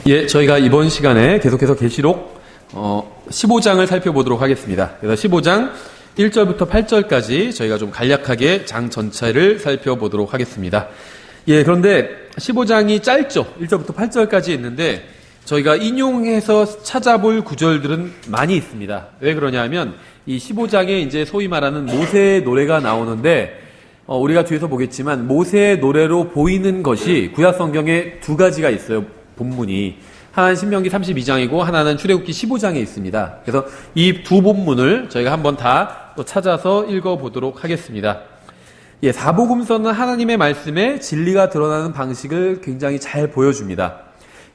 예, 저희가 이번 시간에 계속해서 계시록 15장을 살펴보도록 하겠습니다. 그래서 15장 1절부터 8절까지 저희가 좀 간략하게 장 전체를 살펴보도록 하겠습니다. 예, 그런데 15장이 짧죠. 1절부터 8절까지 있는데 저희가 인용해서 찾아볼 구절들은 많이 있습니다. 왜 그러냐면 이 15장에 이제 소위 말하는 모세의 노래가 나오는데 우리가 뒤에서 보겠지만 모세의 노래로 보이는 것이 구약 성경에 두 가지가 있어요. 본문이. 하나는 신명기 32장이고 하나는 출애굽기 15장에 있습니다. 그래서 이 두 본문을 저희가 한번 다 또 찾아서 읽어보도록 하겠습니다. 예, 사복음서는 하나님의 말씀에 진리가 드러나는 방식을 굉장히 잘 보여줍니다.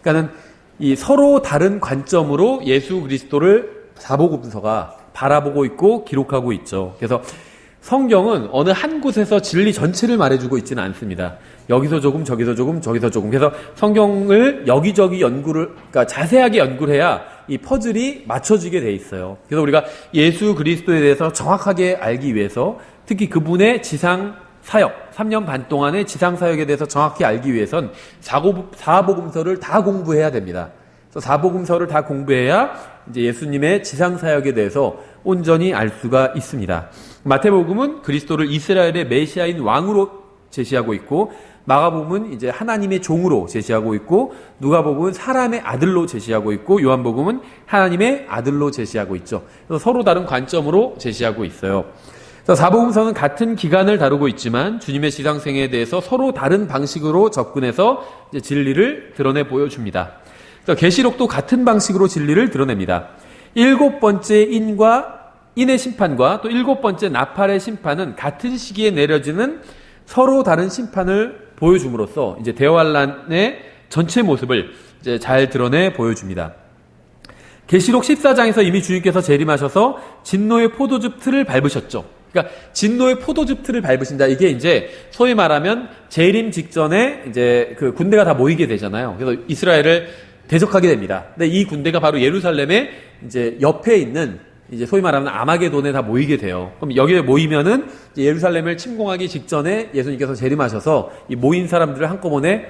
그러니까는 이 서로 다른 관점으로 예수 그리스도를 사복음서가 바라보고 있고 기록하고 있죠. 그래서 성경은 어느 한 곳에서 진리 전체를 말해주고 있지는 않습니다. 여기서 조금, 저기서 조금, 저기서 조금. 그래서 성경을 여기저기 그러니까 자세하게 연구를 해야 이 퍼즐이 맞춰지게 돼 있어요. 그래서 우리가 예수 그리스도에 대해서 정확하게 알기 위해서 특히 그분의 지상 사역, 3년 반 동안의 지상 사역에 대해서 정확히 알기 위해선 사복음서를 다 공부해야 됩니다. 그래서 사복음서를 다 공부해야 이제 예수님의 지상 사역에 대해서 온전히 알 수가 있습니다. 마태복음은 그리스도를 이스라엘의 메시아인 왕으로 제시하고 있고, 마가복음은 이제 하나님의 종으로 제시하고 있고, 누가복음은 사람의 아들로 제시하고 있고, 요한복음은 하나님의 아들로 제시하고 있죠. 그래서 서로 다른 관점으로 제시하고 있어요. 그래서 사복음서는 같은 기간을 다루고 있지만 주님의 지상생에 대해서 서로 다른 방식으로 접근해서 이제 진리를 드러내 보여줍니다. 그래서 계시록도 같은 방식으로 진리를 드러냅니다. 7번째 인의 심판과 또 7번째 나팔의 심판은 같은 시기에 내려지는 서로 다른 심판을 보여줌으로써 이제 대환란의 전체 모습을 이제 잘 드러내 보여줍니다. 계시록 14장에서 이미 주님께서 재림하셔서 진노의 포도즙 틀을 밟으셨죠. 그러니까 진노의 포도즙 틀을 밟으신다. 이게 이제 소위 말하면 재림 직전에 이제 그 군대가 다 모이게 되잖아요. 그래서 이스라엘을 대적하게 됩니다. 근데 이 군대가 바로 예루살렘의 이제 옆에 있는 이제 소위 말하는 아마게돈에 다 모이게 돼요. 그럼 여기에 모이면은 이제 예루살렘을 침공하기 직전에 예수님께서 재림하셔서 이 모인 사람들을 한꺼번에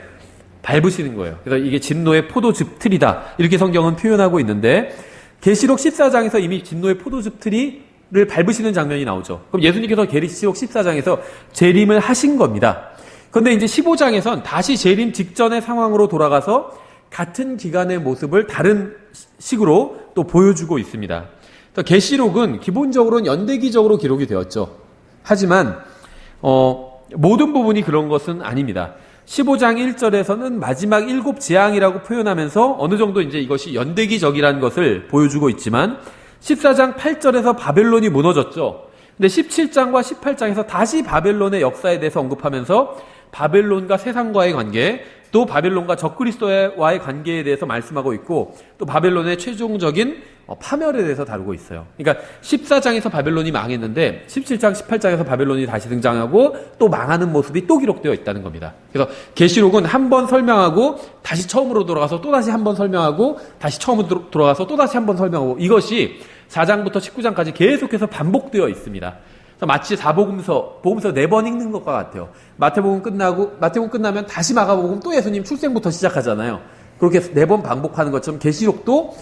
밟으시는 거예요. 그래서 이게 진노의 포도즙 틀이다. 이렇게 성경은 표현하고 있는데 계시록 14장에서 이미 진노의 포도즙 틀을 밟으시는 장면이 나오죠. 그럼 예수님께서 계시록 14장에서 재림을 하신 겁니다. 그런데 이제 15장에선 다시 재림 직전의 상황으로 돌아가서 같은 기간의 모습을 다른 식으로 또 보여주고 있습니다. 계시록은 기본적으로는 연대기적으로 기록이 되었죠. 하지만 모든 부분이 그런 것은 아닙니다. 15장 1절에서는 마지막 7 재앙이라고 표현하면서 어느 정도 이제 이것이 연대기적이라는 것을 보여주고 있지만 14장 8절에서 바벨론이 무너졌죠. 근데 17장과 18장에서 다시 바벨론의 역사에 대해서 언급하면서 바벨론과 세상과의 관계, 또 바벨론과 적그리스도와의 관계에 대해서 말씀하고 있고, 또 바벨론의 최종적인 파멸에 대해서 다루고 있어요. 그러니까 14장에서 바벨론이 망했는데 17장, 18장에서 바벨론이 다시 등장하고 또 망하는 모습이 또 기록되어 있다는 겁니다. 그래서 계시록은 한 번 설명하고 다시 처음으로 돌아가서 또 다시 한 번 설명하고 다시 처음으로 돌아가서 또 다시 한 번 설명하고, 이것이 4장부터 19장까지 계속해서 반복되어 있습니다. 마치 복음서 4번 읽는 것과 같아요. 마태복음 끝나면 다시 마가복음 또 예수님 출생부터 시작하잖아요. 그렇게 4번 반복하는 것처럼 계시록도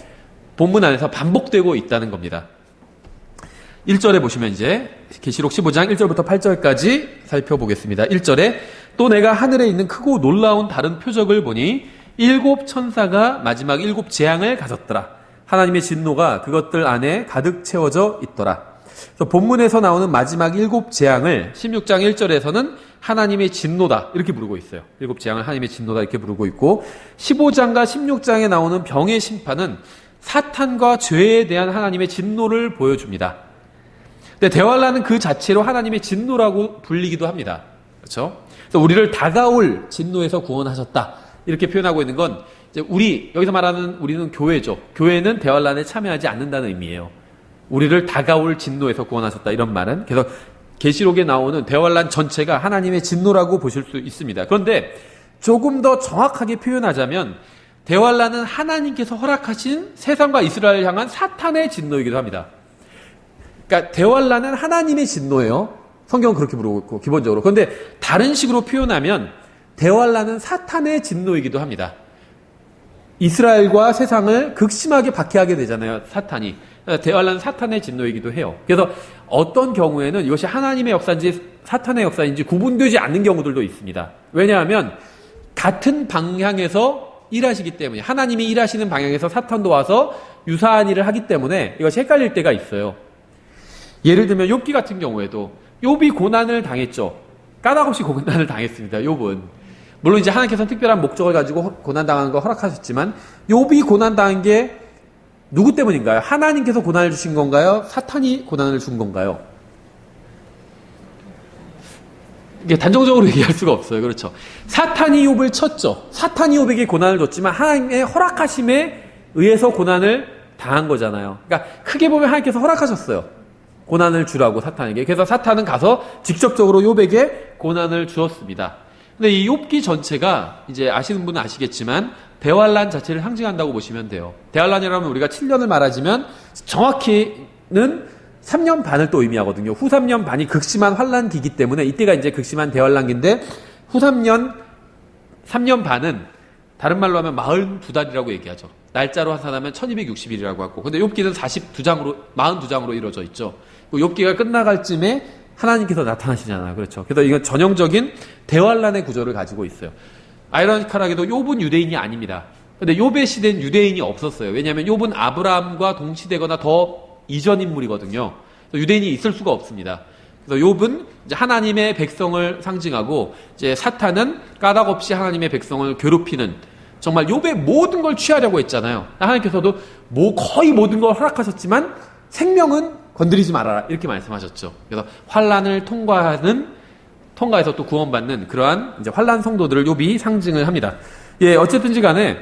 본문 안에서 반복되고 있다는 겁니다. 1절에 보시면 이제 계시록 15장 1절부터 8절까지 살펴보겠습니다. 1절에 또 내가 하늘에 있는 크고 놀라운 다른 표적을 보니 7 천사가 마지막 7 재앙을 가졌더라. 하나님의 진노가 그것들 안에 가득 채워져 있더라. 그래서 본문에서 나오는 마지막 7 재앙을 16장 1절에서는 하나님의 진노다 이렇게 부르고 있어요. 7 재앙을 하나님의 진노다 이렇게 부르고 있고, 15장과 16장에 나오는 병의 심판은 사탄과 죄에 대한 하나님의 진노를 보여줍니다. 근데 대환란은 그 자체로 하나님의 진노라고 불리기도 합니다. 그렇죠? 그래서 우리를 다가올 진노에서 구원하셨다 이렇게 표현하고 있는 건 이제 여기서 말하는 우리는 교회죠. 교회는 대환란에 참여하지 않는다는 의미예요. 우리를 다가올 진노에서 구원하셨다 이런 말은. 그래서 계시록에 나오는 대환란 전체가 하나님의 진노라고 보실 수 있습니다. 그런데 조금 더 정확하게 표현하자면 대환란은 하나님께서 허락하신 세상과 이스라엘을 향한 사탄의 진노이기도 합니다. 그러니까 대환란은 하나님의 진노예요. 성경은 그렇게 부르고 있고 기본적으로. 그런데 다른 식으로 표현하면 대환란은 사탄의 진노이기도 합니다. 이스라엘과 세상을 극심하게 박해하게 되잖아요. 사탄이. 대환란은 사탄의 진노이기도 해요. 그래서 어떤 경우에는 이것이 하나님의 역사인지 사탄의 역사인지 구분되지 않는 경우들도 있습니다. 왜냐하면 같은 방향에서 일하시기 때문에, 하나님이 일하시는 방향에서 사탄도 와서 유사한 일을 하기 때문에 이것이 헷갈릴 때가 있어요. 예를 들면 욥기 같은 경우에도 욥이 고난을 당했죠. 까닭없이 고난을 당했습니다. 욥은. 물론 이제 하나님께서는 특별한 목적을 가지고 고난당하는 걸 허락하셨지만, 욥이 고난당한 게 누구 때문인가요? 하나님께서 고난을 주신 건가요? 사탄이 고난을 준 건가요? 이게 단정적으로 얘기할 수가 없어요. 그렇죠. 사탄이 욥을 쳤죠. 사탄이 욥에게 고난을 줬지만 하나님의 허락하심에 의해서 고난을 당한 거잖아요. 그러니까 크게 보면 하나님께서 허락하셨어요. 고난을 주라고 사탄에게. 그래서 사탄은 가서 직접적으로 욥에게 고난을 주었습니다. 근데 이 욥기 전체가 이제 아시는 분은 아시겠지만 대환란 자체를 상징한다고 보시면 돼요. 대환란이라면 우리가 7년을 말하자면 정확히는 3년 반을 또 의미하거든요. 후 3년 반이 극심한 환란기이기 때문에 이때가 이제 극심한 대환란기인데, 후 3년 반은 다른 말로 하면 42달이라고 얘기하죠. 날짜로 환산하면 1260일이라고 하고, 근데 욥기는 42장으로 이루어져 있죠. 욥기가 끝나갈 쯤에 하나님께서 나타나시잖아요. 그렇죠. 그래서 이건 전형적인 대환란의 구조를 가지고 있어요. 아이러니컬하게도 욥은 유대인이 아닙니다. 근데 욥의 시대는 유대인이 없었어요. 왜냐하면 욥은 아브라함과 동시되거나 더 이전 인물이거든요. 유대인이 있을 수가 없습니다. 그래서 욥은 이제 하나님의 백성을 상징하고, 이제 사탄은 까닭없이 하나님의 백성을 괴롭히는, 정말 욥의 모든 걸 취하려고 했잖아요. 하나님께서도 거의 모든 걸 허락하셨지만 생명은 건드리지 말아라 이렇게 말씀하셨죠. 그래서 환란을 통과해서 또 구원받는 그러한 이제 환란 성도들을 욥이 상징을 합니다. 예, 어쨌든지 간에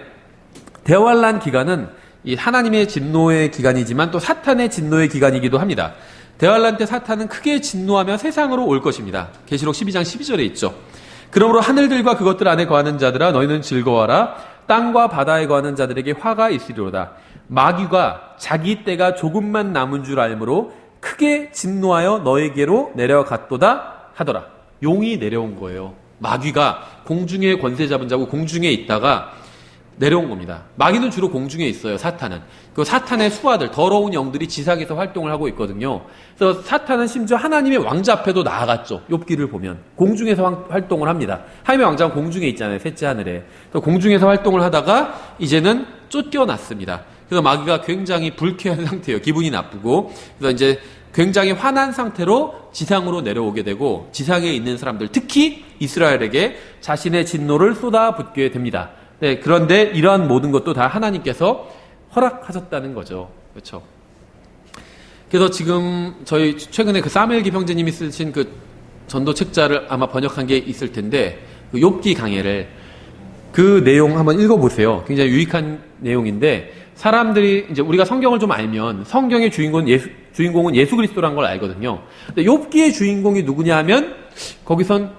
대환란 기간은 이 하나님의 진노의 기간이지만 또 사탄의 진노의 기간이기도 합니다. 대환란 때 사탄은 크게 진노하며 세상으로 올 것입니다. 계시록 12장 12절에 있죠. 그러므로 하늘들과 그것들 안에 거하는 자들아 너희는 즐거워하라. 땅과 바다에 거하는 자들에게 화가 있으리로다. 마귀가 자기 때가 조금만 남은 줄 알므로 크게 진노하여 너에게로 내려갔도다 하더라. 용이 내려온 거예요. 마귀가 공중에 권세 잡은 자고 공중에 있다가 내려온 겁니다. 마귀는 주로 공중에 있어요. 사탄은. 그 사탄의 수하들, 더러운 영들이 지상에서 활동을 하고 있거든요. 그래서 사탄은 심지어 하나님의 왕자 앞에도 나아갔죠. 욥기를 보면 공중에서 활동을 합니다. 하나님의 왕자는 공중에 있잖아요. 셋째 하늘에. 그래서 공중에서 활동을 하다가 이제는 쫓겨났습니다. 그래서 마귀가 굉장히 불쾌한 상태예요. 기분이 나쁘고. 그래서 이제 굉장히 화난 상태로 지상으로 내려오게 되고, 지상에 있는 사람들, 특히 이스라엘에게 자신의 진노를 쏟아붓게 됩니다. 네, 그런데 이러한 모든 것도 다 하나님께서 허락하셨다는 거죠. 그렇죠. 그래서 지금 저희 최근에 그 사무엘기 형제님이 쓰신 그 전도 책자를 아마 번역한 게 있을 텐데, 그 욥기 강해를 그 내용 한번 읽어보세요. 굉장히 유익한 내용인데, 사람들이 이제 우리가 성경을 좀 알면 성경의 주인공은 예수 그리스도라는 걸 알거든요. 근데 욥기의 주인공이 누구냐 하면 거기선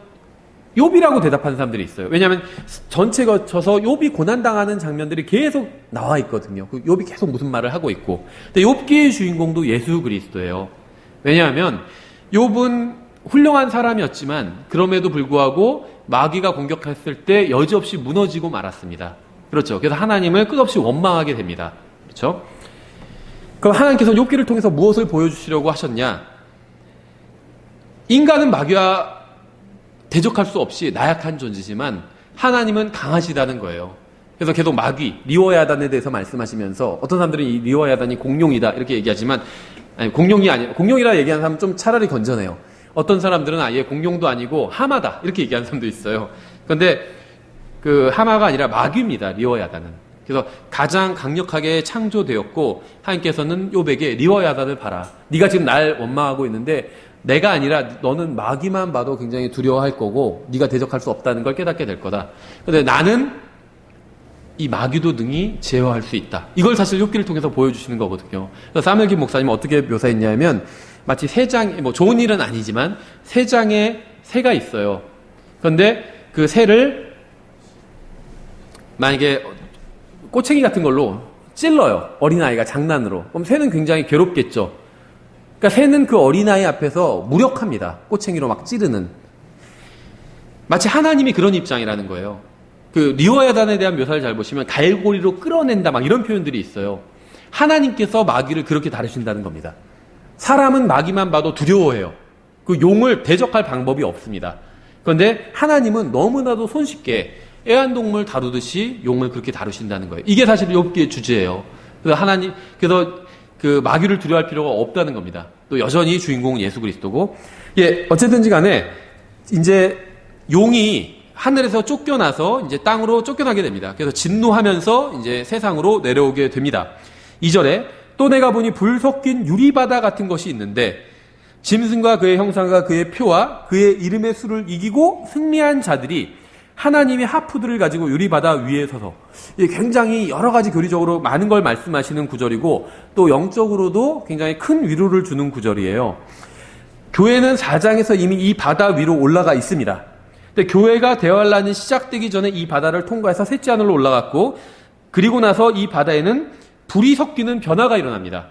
욥이라고 대답하는 사람들이 있어요. 왜냐하면 전체 거쳐서 욥이 고난당하는 장면들이 계속 나와 있거든요. 욥이 계속 무슨 말을 하고 있고. 근데 욥기의 주인공도 예수 그리스도예요. 왜냐하면 욥은 훌륭한 사람이었지만 그럼에도 불구하고 마귀가 공격했을 때 여지없이 무너지고 말았습니다. 그렇죠. 그래서 하나님을 끝없이 원망하게 됩니다. 그렇죠? 그럼 하나님께서 욥기를 통해서 무엇을 보여주시려고 하셨냐? 인간은 마귀와 대적할 수 없이 나약한 존재지만 하나님은 강하시다는 거예요. 그래서 계속 마귀, 리워야단에 대해서 말씀하시면서, 어떤 사람들은 이 리워야단이 공룡이다 이렇게 얘기하지만, 아니, 공룡이 아니라, 공룡이라 얘기하는 사람은 좀 차라리 건전해요. 어떤 사람들은 아예 공룡도 아니고 하마다 이렇게 얘기하는 사람도 있어요. 그런데 그 하마가 아니라 마귀입니다. 리워야단은. 그래서 가장 강력하게 창조되었고, 하나님께서는 욥에게 리워야단을 봐라. 네가 지금 날 원망하고 있는데 내가 아니라 너는 마귀만 봐도 굉장히 두려워할 거고 네가 대적할 수 없다는 걸 깨닫게 될 거다. 그런데 나는 이 마귀도 능히 제어할 수 있다. 이걸 사실 욥기를 통해서 보여주시는 거거든요. 그래서 사무엘기 목사님은 어떻게 묘사했냐면, 마치 세 장, 뭐 좋은 일은 아니지만 세 장의 새가 있어요. 그런데 그 새를 만약에 꼬챙이 같은 걸로 찔러요. 어린아이가 장난으로. 그럼 새는 굉장히 괴롭겠죠. 그러니까 새는 그 어린아이 앞에서 무력합니다. 꼬챙이로 막 찌르는. 마치 하나님이 그런 입장이라는 거예요. 그 리워야단에 대한 묘사를 잘 보시면 갈고리로 끌어낸다 막 이런 표현들이 있어요. 하나님께서 마귀를 그렇게 다루신다는 겁니다. 사람은 마귀만 봐도 두려워해요. 그 용을 대적할 방법이 없습니다. 그런데 하나님은 너무나도 손쉽게 애완동물 다루듯이 용을 그렇게 다루신다는 거예요. 이게 사실 욥기의 주제예요. 그래서 그 마귀를 두려워할 필요가 없다는 겁니다. 또 여전히 주인공은 예수 그리스도고, 예, 어쨌든지 간에 이제 용이 하늘에서 쫓겨나서 이제 땅으로 쫓겨나게 됩니다. 그래서 진노하면서 이제 세상으로 내려오게 됩니다. 2절에 또 내가 보니 불 섞인 유리바다 같은 것이 있는데 짐승과 그의 형상과 그의 표와 그의 이름의 수를 이기고 승리한 자들이 하나님의 하프들을 가지고 유리바다 위에 서서, 굉장히 여러 가지 교리적으로 많은 걸 말씀하시는 구절이고 또 영적으로도 굉장히 큰 위로를 주는 구절이에요. 교회는 4장에서 이미 이 바다 위로 올라가 있습니다. 근데 교회가 대환란이 시작되기 전에 이 바다를 통과해서 셋째 하늘로 올라갔고, 그리고 나서 이 바다에는 불이 섞이는 변화가 일어납니다.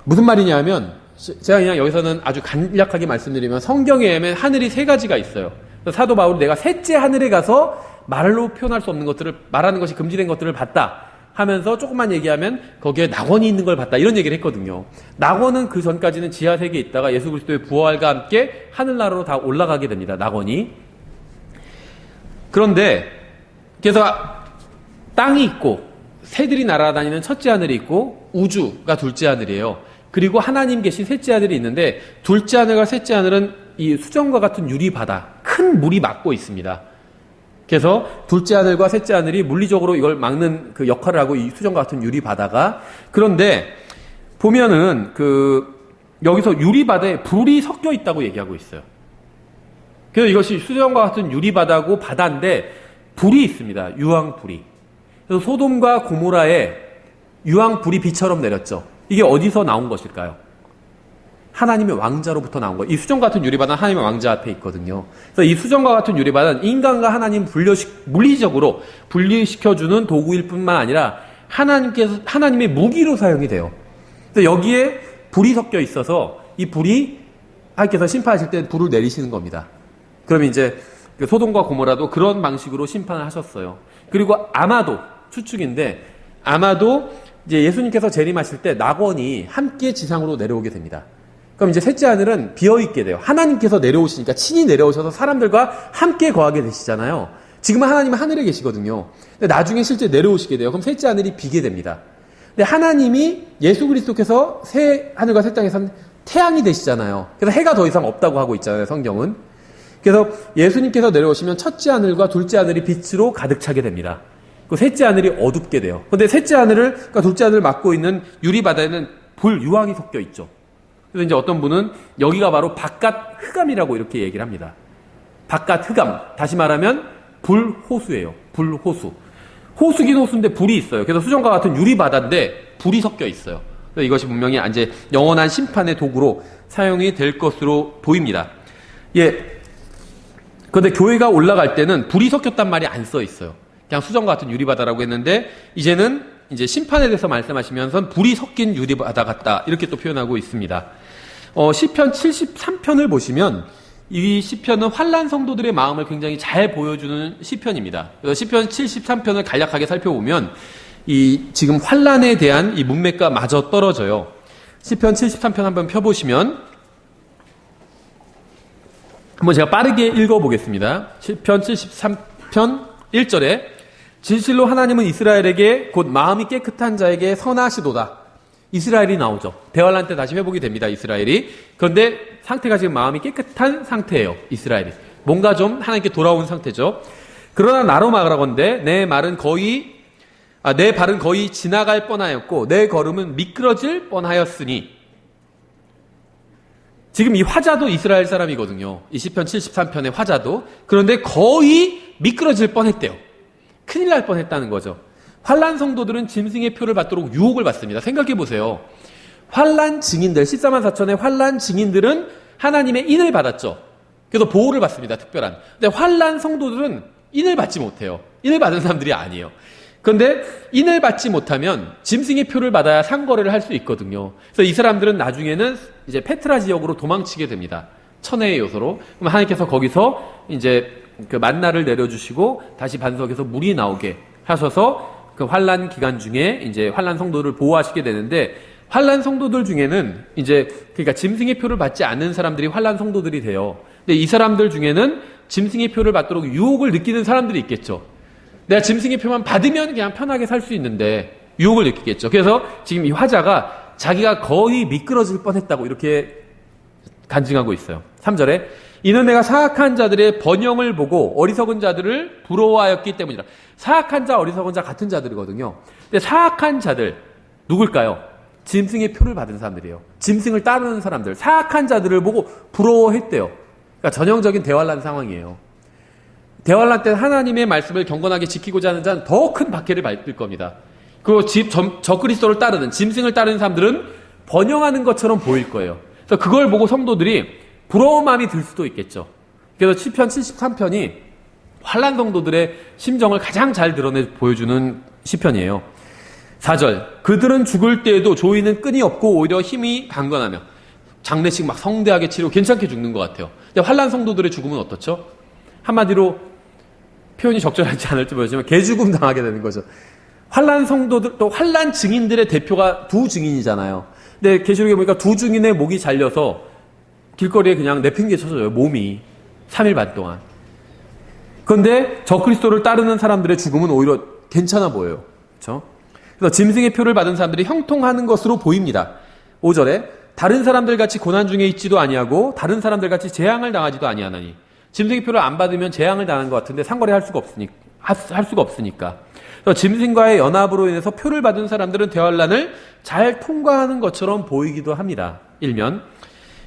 무슨 말이냐 면, 제가 그냥 여기서는 아주 간략하게 말씀드리면 성경에 보면 하늘이 세 가지가 있어요. 사도 바울이 내가 셋째 하늘에 가서 말로 표현할 수 없는 것들을, 말하는 것이 금지된 것들을 봤다 하면서 조금만 얘기하면 거기에 낙원이 있는 걸 봤다, 이런 얘기를 했거든요. 낙원은 그 전까지는 지하 세계에 있다가 예수 그리스도의 부활과 함께 하늘나라로 다 올라가게 됩니다. 낙원이. 그런데 그래서 땅이 있고 새들이 날아다니는 첫째 하늘이 있고 우주가 둘째 하늘이에요. 그리고 하나님 계신 셋째 하늘이 있는데, 둘째 하늘과 셋째 하늘은 이 수정과 같은 유리바다, 큰 물이 막고 있습니다. 그래서 둘째 하늘과 셋째 하늘이 물리적으로 이걸 막는 그 역할을 하고, 이 수정과 같은 유리바다가. 그런데 보면은 여기서 유리바다에 불이 섞여 있다고 얘기하고 있어요. 그래서 이것이 수정과 같은 유리바다고 바다인데 불이 있습니다. 유황불이. 그래서 소돔과 고모라에 유황불이 비처럼 내렸죠. 이게 어디서 나온 것일까요? 하나님의 왕자로부터 나온 거예요. 이 수정과 같은 유리바다는 하나님의 왕자 앞에 있거든요. 그래서 이 수정과 같은 유리바다는 인간과 하나님 물리적으로 분리시켜주는 도구일 뿐만 아니라 하나님의 무기로 사용이 돼요. 그래서 여기에 불이 섞여 있어서 이 불이 하나님께서 심판하실 때 불을 내리시는 겁니다. 그러면 이제 소돔과 고모라도 그런 방식으로 심판을 하셨어요. 그리고 아마도, 추측인데, 아마도 이제 예수님께서 재림하실 때 낙원이 함께 지상으로 내려오게 됩니다. 그럼 이제 셋째 하늘은 비어있게 돼요. 하나님께서 내려오시니까, 친히 내려오셔서 사람들과 함께 거하게 되시잖아요. 지금은 하나님은 하늘에 계시거든요. 근데 나중에 실제 내려오시게 돼요. 그럼 셋째 하늘이 비게 됩니다. 근데 하나님이 예수 그리스도께서 새 하늘과 새 땅에선 태양이 되시잖아요. 그래서 해가 더 이상 없다고 하고 있잖아요, 성경은. 그래서 예수님께서 내려오시면 첫째 하늘과 둘째 하늘이 빛으로 가득 차게 됩니다. 그 셋째 하늘이 어둡게 돼요. 그런데 셋째 하늘을, 그러니까 둘째 하늘을 막고 있는 유리바다에는 유황이 섞여 있죠. 그래서 이제 어떤 분은 여기가 바로 바깥 흑암이라고 이렇게 얘기를 합니다. 바깥 흑암. 다시 말하면 불호수예요. 불호수. 호수긴 호수인데 불이 있어요. 그래서 수정과 같은 유리바다인데 불이 섞여 있어요. 그래서 이것이 분명히 이제 영원한 심판의 도구로 사용이 될 것으로 보입니다. 예. 그런데 교회가 올라갈 때는 불이 섞였단 말이 안 써 있어요. 그냥 수정과 같은 유리바다라고 했는데, 이제는 이제 심판에 대해서 말씀하시면서 불이 섞인 유리바다 같다, 이렇게 또 표현하고 있습니다. 시편 73편을 보시면 이 시편은 환난 성도들의 마음을 굉장히 잘 보여주는 시편입니다. 그래서 시편 73편을 간략하게 살펴보면 지금 환난에 대한 이 문맥과 마저 떨어져요. 시편 73편 한번 펴보시면, 한번 제가 빠르게 읽어보겠습니다. 시편 73편 1절에 진실로 하나님은 이스라엘에게 곧 마음이 깨끗한 자에게 선하시도다. 이스라엘이 나오죠. 대환란 때 다시 회복이 됩니다, 이스라엘이. 그런데 상태가 지금 마음이 깨끗한 상태예요, 이스라엘이. 뭔가 좀 하나님께 돌아온 상태죠. 그러나 나로 말하건대 내 발은 거의 지나갈 뻔하였고 내 걸음은 미끄러질 뻔하였으니. 지금 이 화자도 이스라엘 사람이거든요. 이 시편 73편의 화자도. 그런데 거의 미끄러질 뻔했대요. 큰일 날 뻔했다는 거죠. 환난 성도들은 짐승의 표를 받도록 유혹을 받습니다. 생각해 보세요. 환난 증인들, 14만 4천의 환난 증인들은 하나님의 인을 받았죠. 그래서 보호를 받습니다, 특별한. 근데 환난 성도들은 인을 받지 못해요. 인을 받은 사람들이 아니에요. 그런데 인을 받지 못하면 짐승의 표를 받아야 상거래를 할 수 있거든요. 그래서 이 사람들은 나중에는 이제 페트라 지역으로 도망치게 됩니다. 천혜의 요소로. 그럼 하나님께서 거기서 이제 그 만나를 내려주시고 다시 반석에서 물이 나오게 하셔서 그 환란 기간 중에 이제 환란 성도들을 보호하시게 되는데, 환란 성도들 중에는 이제 그러니까 짐승의 표를 받지 않는 사람들이 환란 성도들이 돼요. 근데 이 사람들 중에는 짐승의 표를 받도록 유혹을 느끼는 사람들이 있겠죠. 내가 짐승의 표만 받으면 그냥 편하게 살 수 있는데 유혹을 느끼겠죠. 그래서 지금 이 화자가 자기가 거의 미끄러질 뻔했다고 이렇게 간증하고 있어요. 3절에 이는 내가 사악한 자들의 번영을 보고 어리석은 자들을 부러워하였기 때문이라. 사악한 자, 어리석은 자 같은 자들이거든요. 근데 사악한 자들 누굴까요? 짐승의 표를 받은 사람들이에요. 짐승을 따르는 사람들, 사악한 자들을 보고 부러워했대요. 그러니까 전형적인 대환란 상황이에요. 대환란 때 하나님의 말씀을 경건하게 지키고자 하는 자는 더 큰 박해를 받을 겁니다. 그리고 적그리스도를 따르는, 짐승을 따르는 사람들은 번영하는 것처럼 보일 거예요. 그래서 그걸 보고 성도들이 부러운 마음이 들 수도 있겠죠. 그래서 시편 73편이 환란 성도들의 심정을 가장 잘 보여주는 시편이에요. 4절 그들은 죽을 때에도 조이는 끈이 없고 오히려 힘이 강건하며. 장례식 막 성대하게 치르고 괜찮게 죽는 것 같아요. 근데 환란 성도들의 죽음은 어떻죠? 한마디로 표현이 적절하지 않을지 모르지만 개죽음 당하게 되는 거죠. 환란 성도들, 또 환란 증인들의 대표가 두 증인이잖아요. 근데 계시록에 보니까 두 증인의 목이 잘려서 길거리에 그냥 내팽개쳐져요. 몸이 3일 반 동안. 그런데 적그리스도를 따르는 사람들의 죽음은 오히려 괜찮아 보여요. 그렇죠? 그래서 짐승의 표를 받은 사람들이 형통하는 것으로 보입니다. 5절에 다른 사람들 같이 고난 중에 있지도 아니하고 다른 사람들 같이 재앙을 당하지도 아니하나니. 짐승의 표를 안 받으면 재앙을 당한 것 같은데 상거래 할 수가 없으니까. 그래서 짐승과의 연합으로 인해서 표를 받은 사람들은 대환란을 잘 통과하는 것처럼 보이기도 합니다. 일면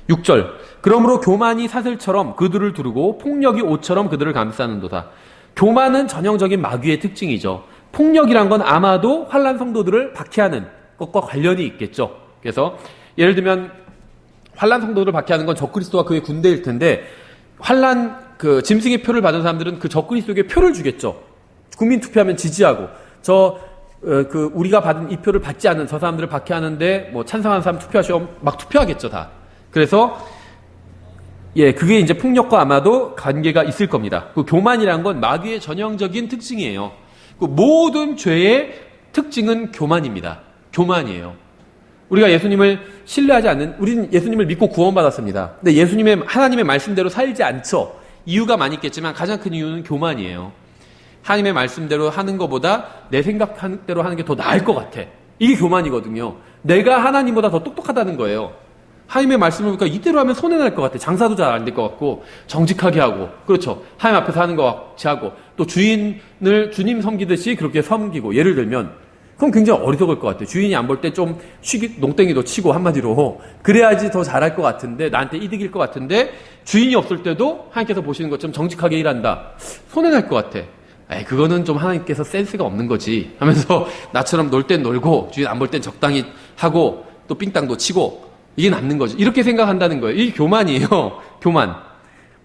6절 그러므로 교만이 사슬처럼 그들을 두르고 폭력이 옷처럼 그들을 감싸는도다. 교만은 전형적인 마귀의 특징이죠. 폭력이란 건 아마도 환란 성도들을 박해하는 것과 관련이 있겠죠. 그래서 예를 들면 환란 성도들을 박해하는 건 적그리스도와 그의 군대일 텐데, 환란 그 짐승의 표를 받은 사람들은 그 적그리스도에게 표를 주겠죠. 국민 투표하면 지지하고, 우리가 받은 이 표를 받지 않는 저 사람들을 박해하는데 뭐 찬성하는 사람 투표하시면 막 투표하겠죠, 다. 그래서 그게 이제 폭력과 아마도 관계가 있을 겁니다. 그 교만이란 건 마귀의 전형적인 특징이에요. 그 모든 죄의 특징은 교만입니다. 교만이에요. 우리가 예수님을 신뢰하지 않는, 우리는 예수님을 믿고 구원받았습니다. 근데 하나님의 말씀대로 살지 않죠. 이유가 많이 있겠지만 가장 큰 이유는 교만이에요. 하나님의 말씀대로 하는 것보다 내 생각하는 대로 하는 게 더 나을 것 같아. 이게 교만이거든요. 내가 하나님보다 더 똑똑하다는 거예요. 하나님의 말씀을 보니까 이대로 하면 손해날 것 같아. 장사도 잘 안 될 것 같고, 정직하게 하고, 그렇죠. 하나님 앞에서 하는 것 같이 하고, 또 주님 섬기듯이 그렇게 섬기고, 예를 들면, 그럼 굉장히 어리석을 것 같아요. 주인이 안 볼 때 좀 농땡이도 치고, 한마디로. 그래야지 더 잘할 것 같은데, 나한테 이득일 것 같은데, 주인이 없을 때도 하나님께서 보시는 것처럼 정직하게 일한다. 손해날 것 같아. 그거는 좀 하나님께서 센스가 없는 거지 하면서 나처럼 놀 땐 놀고, 주인 안 볼 땐 적당히 하고, 또 삥땅도 치고, 이게 낫는 거죠. 이렇게 생각한다는 거예요. 이게 교만이에요. 교만.